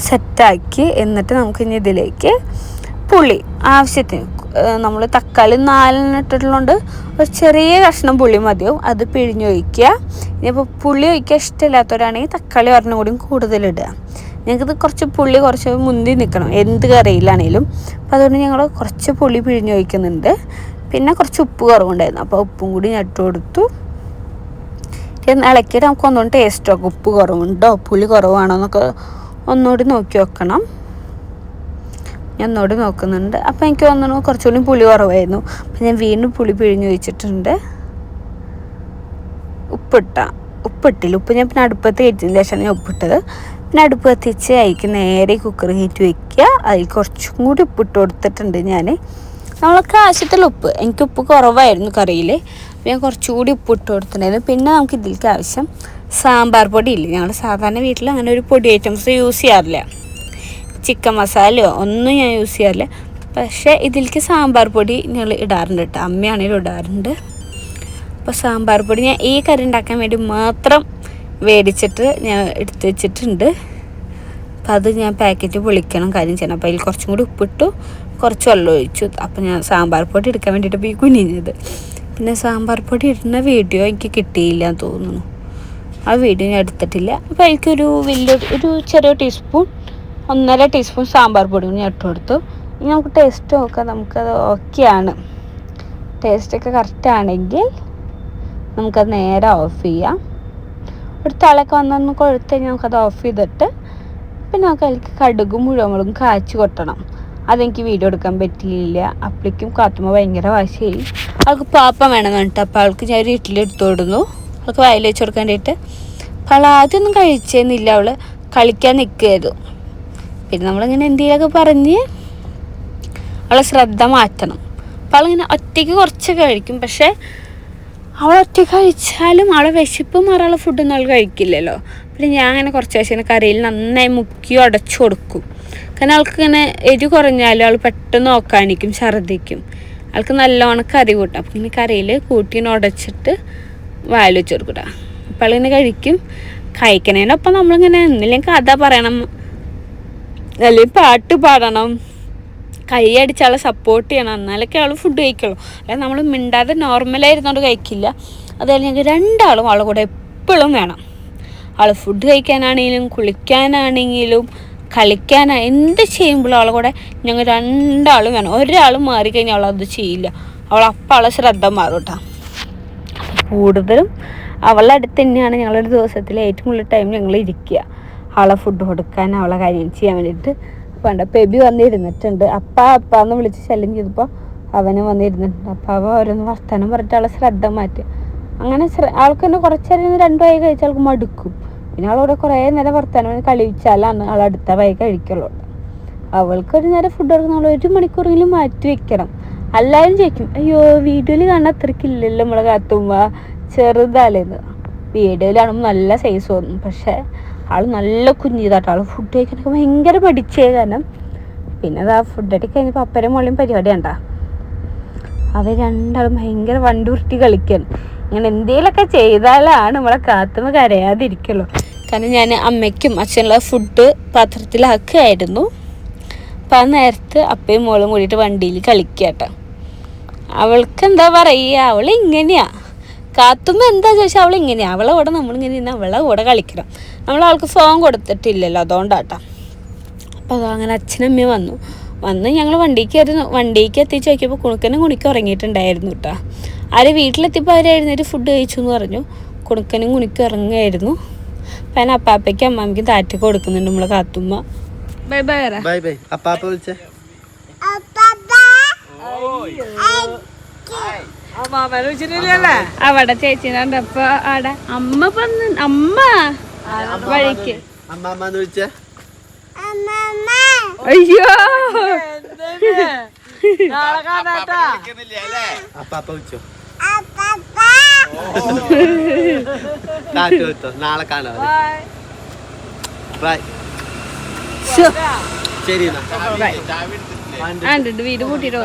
സെറ്റാക്കി. എന്നിട്ട് നമുക്ക് ഇനി ഇതിലേക്ക് പുളി ആവശ്യത്തിന്, നമ്മൾ തക്കാളി 4 ഇട്ടിട്ടുള്ളതുകൊണ്ട് ഒരു ചെറിയ കഷ്ണം പുളി മതിയാവും, അത് പിഴിഞ്ഞൊഴിക്കുക. ഇനിയിപ്പോൾ പുളി ഒഴിക്കാൻ ഇഷ്ടമില്ലാത്തവരാണെങ്കിൽ തക്കാളി ഒരെണ്ണം കൂടി കൂടുതലിടുക. ഞങ്ങൾക്കിത് കുറച്ച് പുളി കുറച്ച് മുന്തി നിൽക്കണം എന്ത് കറിയിലാണെങ്കിലും. അപ്പോൾ അതുകൊണ്ട് ഞങ്ങൾ കുറച്ച് പുളി പിഴിഞ്ഞൊഴിക്കുന്നുണ്ട്. പിന്നെ കുറച്ച് ഉപ്പ് കുറവുണ്ടായിരുന്നു, അപ്പോൾ ഉപ്പും കൂടി ഇട്ട് കൊടുത്തു. ഇളക്കിയിട്ട് നമുക്ക് ഒന്നുകൂടി ടേസ്റ്റ് നോക്കാം, ഉപ്പ് കുറവുണ്ടോ പുളി കുറവാണോ എന്നൊക്കെ ഒന്നുകൂടി നോക്കി വെക്കണം. ഞാൻ ഒന്നുകൂടി നോക്കുന്നുണ്ട്. അപ്പോൾ എനിക്ക് തോന്നുന്നു കുറച്ചുകൂടി പുളി കുറവായിരുന്നു. അപ്പം ഞാൻ വീണ്ടും പുളി പിഴിഞ്ഞ് വെച്ചിട്ടുണ്ട്. ഉപ്പിട്ടില്ല, ഉപ്പ് ഞാൻ പിന്നെ അടുപ്പത്ത് കയറ്റിയതിന് ശേഷമാണ് ഞാൻ ഉപ്പിട്ടത്. പിന്നെ അടുപ്പ് കത്തിച്ച് അതിലേക്ക് നേരെ കുക്കർ കയറ്റി വയ്ക്കുക. അതിൽ കുറച്ചും കൂടി ഉപ്പിട്ട് കൊടുത്തിട്ടുണ്ട് ഞാൻ. നമ്മളൊക്കെ ആവശ്യത്തിലുള്ള ഉപ്പ്, എനിക്ക് ഉപ്പ് കുറവായിരുന്നു കറിയിൽ, അപ്പോൾ ഞാൻ കുറച്ചുകൂടി ഉപ്പിട്ട് കൊടുത്തിട്ടുണ്ടായിരുന്നു. പിന്നെ നമുക്ക് ഇതിലേക്ക് ആവശ്യം സാമ്പാർ പൊടി ഇല്ല. ഞങ്ങൾ സാധാരണ വീട്ടിൽ അങ്ങനെ ഒരു പൊടി ഐറ്റംസ് യൂസ് ചെയ്യാറില്ല, ചിക്കൻ മസാലയോ ഒന്നും ഞാൻ യൂസ് ചെയ്യാറില്ല. പക്ഷേ ഇതിലേക്ക് സാമ്പാർ പൊടി ഞങ്ങൾ ഇടാറുണ്ട് കേട്ടോ, അമ്മയാണെങ്കിലും ഇടാറുണ്ട്. അപ്പോൾ സാമ്പാർ പൊടി ഞാൻ ഈ കറി ഉണ്ടാക്കാൻ വേണ്ടി മാത്രം മേടിച്ചിട്ട് ഞാൻ എടുത്ത് വെച്ചിട്ടുണ്ട്. അപ്പോൾ അത് ഞാൻ പാക്കറ്റ് പൊളിക്കണം, കാര്യം ചെയ്യണം. അപ്പോൾ അതിൽ കുറച്ചും കൂടി ഉപ്പിട്ടു, കുറച്ച് വെള്ളം ഒഴിച്ചു. അപ്പോൾ ഞാൻ സാമ്പാർ പൊടി എടുക്കാൻ വേണ്ടിയിട്ട് ഇപ്പോൾ ഈ കുനിഞ്ഞത്. പിന്നെ സാമ്പാർ പൊടി ഇടുന്ന വീഡിയോ എനിക്ക് കിട്ടിയില്ല എന്ന് തോന്നുന്നു, ആ വീഡിയോ ഞാൻ എടുത്തിട്ടില്ല. അപ്പോൾ എനിക്കൊരു ഒരു ചെറിയ ടീസ്പൂൺ 1.5 ടീസ്പൂൺ സാമ്പാർ പൊടി ഞാൻ ഇട്ട് കൊടുത്തു. ഇനി നമുക്ക് ടേസ്റ്റ് നോക്കാം, നമുക്കത് ഓക്കെയാണ്, ടേസ്റ്റൊക്കെ കറക്റ്റ് ആണെങ്കിൽ നമുക്കത് നേരെ ഓഫ് ചെയ്യാം. ഒരു തിളയൊക്കെ വന്നൊന്ന് കൊഴുത്ത് കഴിഞ്ഞാൽ നമുക്കത് ഓഫ് ചെയ്തിട്ട് പിന്നെ നമുക്ക് അതിലേക്ക് കടുകും മുഴുവൻ കാച്ചി കൊട്ടണം. അതെനിക്ക് വീഡിയോ എടുക്കാൻ പറ്റിയില്ല. അപ്പോഴേക്കും കാത്തുമ്മ ഭയങ്കര വാശിയായി. അവൾക്ക് പാപ്പം വേണമെന്ന് പറഞ്ഞിട്ട് അപ്പോൾ അവൾക്ക് ഞാൻ ഒരു ഇഡ്ഡലി എടുത്തു കൊടുന്നു. അവൾക്ക് വായിൽ വെച്ച് കൊടുക്കാൻ വേണ്ടിയിട്ട്. അപ്പോൾ അവൾ ആദ്യമൊന്നും കഴിച്ചേന്നില്ല. അവൾ കളിക്കാൻ നിൽക്കുകയായിരുന്നു. പിന്നെ നമ്മളിങ്ങനെ എന്തെങ്കിലുമൊക്കെ പറഞ്ഞ് അവളെ ശ്രദ്ധ മാറ്റണം. അപ്പോൾ അവളിങ്ങനെ ഒറ്റയ്ക്ക് കുറച്ചൊക്കെ കഴിക്കും. പക്ഷേ അവൾ ഒറ്റയ്ക്ക് കഴിച്ചാലും അവളെ വിശപ്പ് മാറാനുള്ള ഫുഡൊന്നും അവൾ കഴിക്കില്ലല്ലോ. പിന്നെ ഞാൻ അങ്ങനെ കുറച്ച് ദിവസം കറിയിൽ നന്നായി മുക്കി ഉടച്ചു കൊടുക്കും. കാരണം അവൾക്കിങ്ങനെ എരി കുറഞ്ഞാലും അവൾ പെട്ടെന്ന് നോക്കാനിരിക്കും, ഛർദ്ദിക്കും. അവൾക്ക് നല്ലോണം കറി കൂട്ടാം. അപ്പം ഇങ്ങനെ കറിയിൽ കൂട്ടിന് ഉടച്ചിട്ട് വായിൽ വെച്ച് കൊടുക്കൂട്ട. അപ്പം അവളിങ്ങനെ കഴിക്കും. കഴിക്കണേനൊപ്പം നമ്മളിങ്ങനെ ഒന്നില്ലെങ്കിൽ കഥ പറയണം, അല്ലെങ്കിൽ പാട്ട് പാടണം, കൈ അടിച്ചാളെ സപ്പോർട്ട് ചെയ്യണം. എന്നാലൊക്കെ അവൾ ഫുഡ് കഴിക്കുള്ളൂ. അല്ലെങ്കിൽ നമ്മൾ മിണ്ടാതെ നോർമലായിരുന്നോണ്ട് കഴിക്കില്ല. അതുപോലെ ഞങ്ങൾക്ക് രണ്ടാളും അവളെ കൂടെ എപ്പോഴും വേണം. അവൾ ഫുഡ് കഴിക്കാനാണെങ്കിലും കുളിക്കാനാണെങ്കിലും എന്ത് ചെയ്യുമ്പോഴും അവളെ കൂടെ ഞങ്ങൾ രണ്ടാളും വേണം. ഒരാളും മാറിക്കഴിഞ്ഞാൽ അവളത് ചെയ്യില്ല. അവളപ്പം അവളെ ശ്രദ്ധ മാറും കേട്ടോ. കൂടുതലും അവളുടെ അടുത്ത് തന്നെയാണ് ഞങ്ങളൊരു ദിവസത്തിൽ ഏറ്റവും കൂടുതൽ ടൈം ഞങ്ങൾ ഇരിക്കുക. അവളെ ഫുഡ് കൊടുക്കാൻ, അവളെ കാര്യം ചെയ്യാൻ വേണ്ടിയിട്ട്. പണ്ട് ബേബി വന്നിരുന്നിട്ടുണ്ട്. അപ്പാന്ന് വിളിച്ച് ശല്യം ചെയ്തപ്പോൾ അവന് വന്നിരുന്നിട്ടുണ്ട്. അപ്പം അവ ഓരോന്ന് വർത്തമാനം പറഞ്ഞിട്ട് അവളെ ശ്രദ്ധ മാറ്റുക. അങ്ങനെ അവൾക്ക് തന്നെ കുറച്ച് നേരം 2 വായി കഴിച്ചാൽ അവൾക്ക് മടുക്കും. പിന്നെ അവളോട് കുറേ നേരം വർത്തമാനം കളിച്ചാലാണ് അവൾ അടുത്ത വായി കഴിക്കുള്ളൂ. അവൾക്കൊരു നേരം ഫുഡ് കൊടുക്കുന്ന നമ്മൾ 1 മണിക്കൂറെങ്കിലും മാറ്റി വെക്കണം. എല്ലാവരും ചോദിക്കും, അയ്യോ വീഡിയോയിൽ കാണാൻ അത്രയ്ക്കില്ലല്ലോ നമ്മളെ കാത്തുമ്മ, ചെറുതാലേന്ന്. വീഡിയോയിൽ കാണുമ്പോൾ നല്ല സൈസ് തോന്നും. പക്ഷേ ആൾ നല്ല കുഞ്ഞിതാട്ടോ. ആൾ ഫുഡ് കഴിക്കാനൊക്കെ ഭയങ്കര പഠിച്ചേ. കാരണം പിന്നെ അത് ആ ഫുഡ് അടി കഴിഞ്ഞപ്പോൾ അപ്പരം മോളിയും പരിപാടി കണ്ടാ. അവർ രണ്ടാളും ഭയങ്കര വണ്ടുരുട്ടി കളിക്കാണ്. അങ്ങനെ എന്തെങ്കിലുമൊക്കെ ചെയ്താലാണ് നമ്മളെ കാത്തുമ്മ കരയാതിരിക്കുള്ളൂ. കാരണം ഞാൻ അമ്മയ്ക്കും അച്ഛനുള്ള ഫുഡ് പാത്രത്തിലാക്കുകയായിരുന്നു. അപ്പം ആ നേരത്ത് അപ്പയും മോളും കൂടിയിട്ട് വണ്ടിയിൽ കളിക്കാട്ടോ. അവൾക്ക് എന്താ പറയുക, അവൾ ഇങ്ങനെയാ. കാത്തുമ്മ എന്താ ചോദിച്ചാൽ അവൾ ഇങ്ങനെയാണ്. അവളെ കൂടെ നമ്മളിങ്ങനെ നിന്ന് അവളെ കൂടെ കളിക്കണം. നമ്മൾ അവൾക്ക് ഫോൺ കൊടുത്തിട്ടില്ലല്ലോ, അതുകൊണ്ടാട്ടോ. അപ്പോൾ അതങ്ങനെ അച്ഛനമ്മയും വന്ന് ഞങ്ങൾ വണ്ടിക്ക് എത്തിച്ച് നോക്കിയപ്പോൾ കുണുക്കനും കുണിക്കും ഉറങ്ങിയിട്ടുണ്ടായിരുന്നു കേട്ടോ. ആര് വീട്ടിലെത്തിയപ്പോൾ അവർ എഴുന്നേറ്റ് ഫുഡ് കഴിച്ചു എന്ന് പറഞ്ഞു. കുണുക്കനും കുണിക്കും ഉറങ്ങുമായിരുന്നു. അപ്പം ഞാൻ അപ്പാപ്പയ്ക്കും അമ്മാമ്മയ്ക്കും താറ്റൊക്കെ കൊടുക്കുന്നുണ്ട് നമ്മളെ കാത്തുമ്മ. Bye bye bye bye. അപ്പാപ്പ വിളിച്ചേ. അവിടെ ചേച്ചിനെ അപ്പൊ ആടെ അമ്മ വഴിക്ക് അമ്മാമ്മന്ന് വിളിച്ചേ. അയ്യോ അപ്പാപ്പ വിളിച്ചോ. നാളെ കാണാം. ബൈ. ശരി വീട് കൂട്ടിട്ട്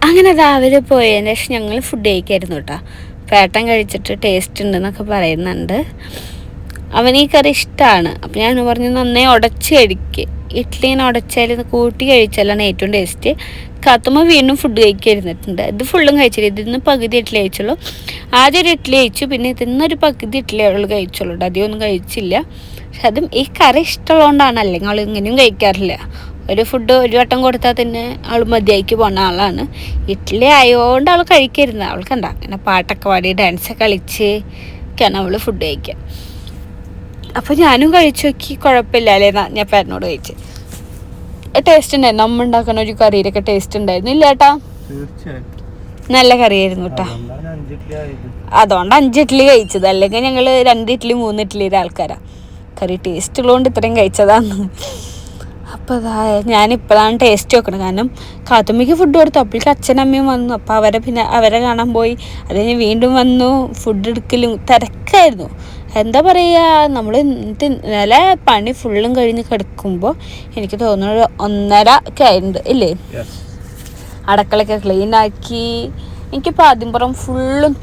അങ്ങനെ രാവിലെ പോയതിന് ശേഷം ഞങ്ങൾ ഫുഡ് കഴിക്കായിരുന്നു കേട്ടോ. പേട്ടൻ കഴിച്ചിട്ട് ടേസ്റ്റ് ഉണ്ടെന്നൊക്കെ പറയുന്നുണ്ട്. അവന് ഈ കറി ഇഷ്ടമാണ്. അപ്പം ഞാൻ പറഞ്ഞു നന്നായി ഉടച്ച് കഴിക്കുക. ഇഡ്ഡലി ഇങ്ങനെ ഉടച്ചാൽ കൂട്ടി കഴിച്ചാലാണ് ഏറ്റവും ടേസ്റ്റ്. കാത്തുമ്മ വീണ്ടും ഫുഡ് കഴിക്കാതിരുന്നിട്ടുണ്ട്. ഇത് ഫുള്ളും കഴിച്ചില്ല. ഇതിന്ന് പകുതി ഇഡ്ഡലി കഴിച്ചുള്ളൂ. ആദ്യം ഒരു ഇഡ്ഡലി കഴിച്ചു, പിന്നെ ഇതിന്നൊരു പകുതി ഇഡ്ഡലി അവൾ കഴിച്ചുള്ളൂ. അധികം ഒന്നും കഴിച്ചില്ല. പക്ഷെ അതും ഈ കറി ഇഷ്ടമുള്ളതുകൊണ്ടാണ്. അല്ലെങ്കിൽ അവൾ ഇങ്ങനെയും കഴിക്കാറില്ല. ഒരു ഫുഡ് ഒരു വട്ടം കൊടുത്താൽ തന്നെ അവൾ മതിയാക്കി പോകുന്ന ആളാണ്. ഇഡ്ഡലി ആയതുകൊണ്ട് അവൾ കഴിക്കരുത്. അവൾക്കണ്ട അങ്ങനെ പാട്ടൊക്കെ പാടി ഡാൻസൊക്കെ കളിച്ച് ഒക്കെയാണ് അവൾ ഫുഡ് കഴിക്കുക. അപ്പോൾ ഞാനും കഴിച്ചു നോക്കി, കുഴപ്പമില്ല അല്ലേന്നാ ഞാൻ പേരനോട് കഴിച്ച്. ടേസ്റ്റ് ഉണ്ടായിരുന്നു. അമ്മ ഉണ്ടാക്കുന്ന ഒരു കറിയിലൊക്കെ ടേസ്റ്റ് ഉണ്ടായിരുന്നു. ഇല്ല ഏട്ടാ, നല്ല കറിയായിരുന്നു കേട്ടോ. അതുകൊണ്ട് 5 ഇഡ്ഡലി കഴിച്ചത്. അല്ലെങ്കിൽ ഞങ്ങൾ 2 ഇഡ്ഡലി 3 ഇഡ്ഡലിയുടെ ആൾക്കാരാണ്. കറി ടേസ്റ്റ് ഉള്ളതുകൊണ്ട് ഇത്രയും കഴിച്ചതാണ്. അപ്പോൾ ഞാനിപ്പോഴാണ് ടേസ്റ്റ് നോക്കണം. കാരണം കാത്തുമ്മയ്ക്ക് ഫുഡ് കൊടുത്തു. അപ്പോഴേക്ക് അച്ഛനമ്മയും വന്നു. അപ്പോൾ അവരെ കാണാൻ പോയി. അത് കഴിഞ്ഞ് വീണ്ടും വന്നു. ഫുഡ് എടുക്കലും തിരക്കായിരുന്നു. എന്താ പറയുക, നമ്മൾ ഇന്നലെ പണി ഫുള്ളും കഴിഞ്ഞ് കിടക്കുമ്പോൾ എനിക്ക് തോന്നുന്നു 1:30 ഒക്കെ ആയിട്ടുണ്ട് ഇല്ലേ. അടക്കളയൊക്കെ ക്ലീനാക്കി. എനിക്കിപ്പോൾ ആദ്യംപുറം ഫുള്ളും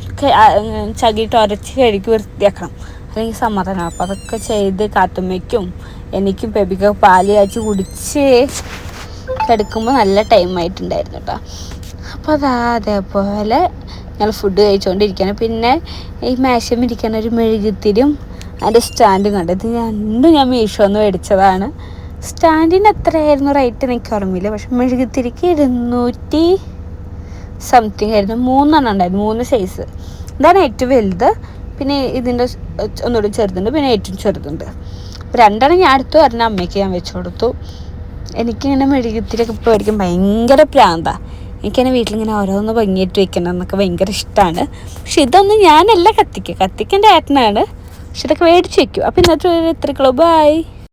ചകിട്ട് ഉരച്ച് കഴുകി വൃത്തിയാക്കണം. അല്ലെങ്കിൽ സമാധാനം. അപ്പോൾ അതൊക്കെ ചെയ്ത് കാത്തുമ്മയ്ക്കും എനിക്കും ബേബിക്ക് പാല് കാച്ചി കുടിച്ച് കിടക്കുമ്പോൾ നല്ല ടൈമായിട്ടുണ്ടായിരുന്നു കേട്ടോ. അപ്പോൾ അതേപോലെ ഞങ്ങൾ ഫുഡ് കഴിച്ചുകൊണ്ടിരിക്കുകയാണ്. പിന്നെ ഈ മേശം ഇരിക്കുന്ന ഒരു മെഴുകുതിരിയും അതിൻ്റെ സ്റ്റാൻഡും കണ്ടു. ഇത് രണ്ടും ഞാൻ മീഷോന്ന് മേടിച്ചതാണ്. സ്റ്റാൻഡിന് എത്രയായിരുന്നു റേറ്റ് എനിക്ക് ഓർമ്മയില്ല. പക്ഷെ മെഴുകുതിരിക്ക് 200 സംതിങ് ആയിരുന്നു. 3 എണ്ണം ഉണ്ടായിരുന്നു, 3 സൈസ്. ഇതാണ് ഏറ്റവും വലുത്. പിന്നെ ഇതിൻ്റെ ഒന്നുകൂടി ചെറുതുണ്ട്, പിന്നെ ഏറ്റവും ചെറുതുണ്ട്. അപ്പോൾ രണ്ടെണ്ണം ഞാൻ അടുത്ത് പറഞ്ഞ അമ്മയ്ക്ക് ഞാൻ വെച്ച് കൊടുത്തു. എനിക്കിങ്ങനെ മെഴുകുതിരിയൊക്കെ പേടിക്കാൻ ഭയങ്കര പ്രാന്താണ്. എനിക്കതിനെ വീട്ടിലിങ്ങനെ ഓരോന്ന് ഭംഗിയായിട്ട് വെക്കണം എന്നൊക്കെ ഭയങ്കര ഇഷ്ടമാണ്. പക്ഷെ ഇതൊന്നും ഞാനല്ല കത്തിക്കേണ്ട ഏട്ടനാണ്. പക്ഷെ ഇതൊക്കെ മേടിച്ച് വെക്കും. അപ്പോൾ ഇന്നത്തെ ഇത്രയ്ക്കുള്ളൂ. ബൈ.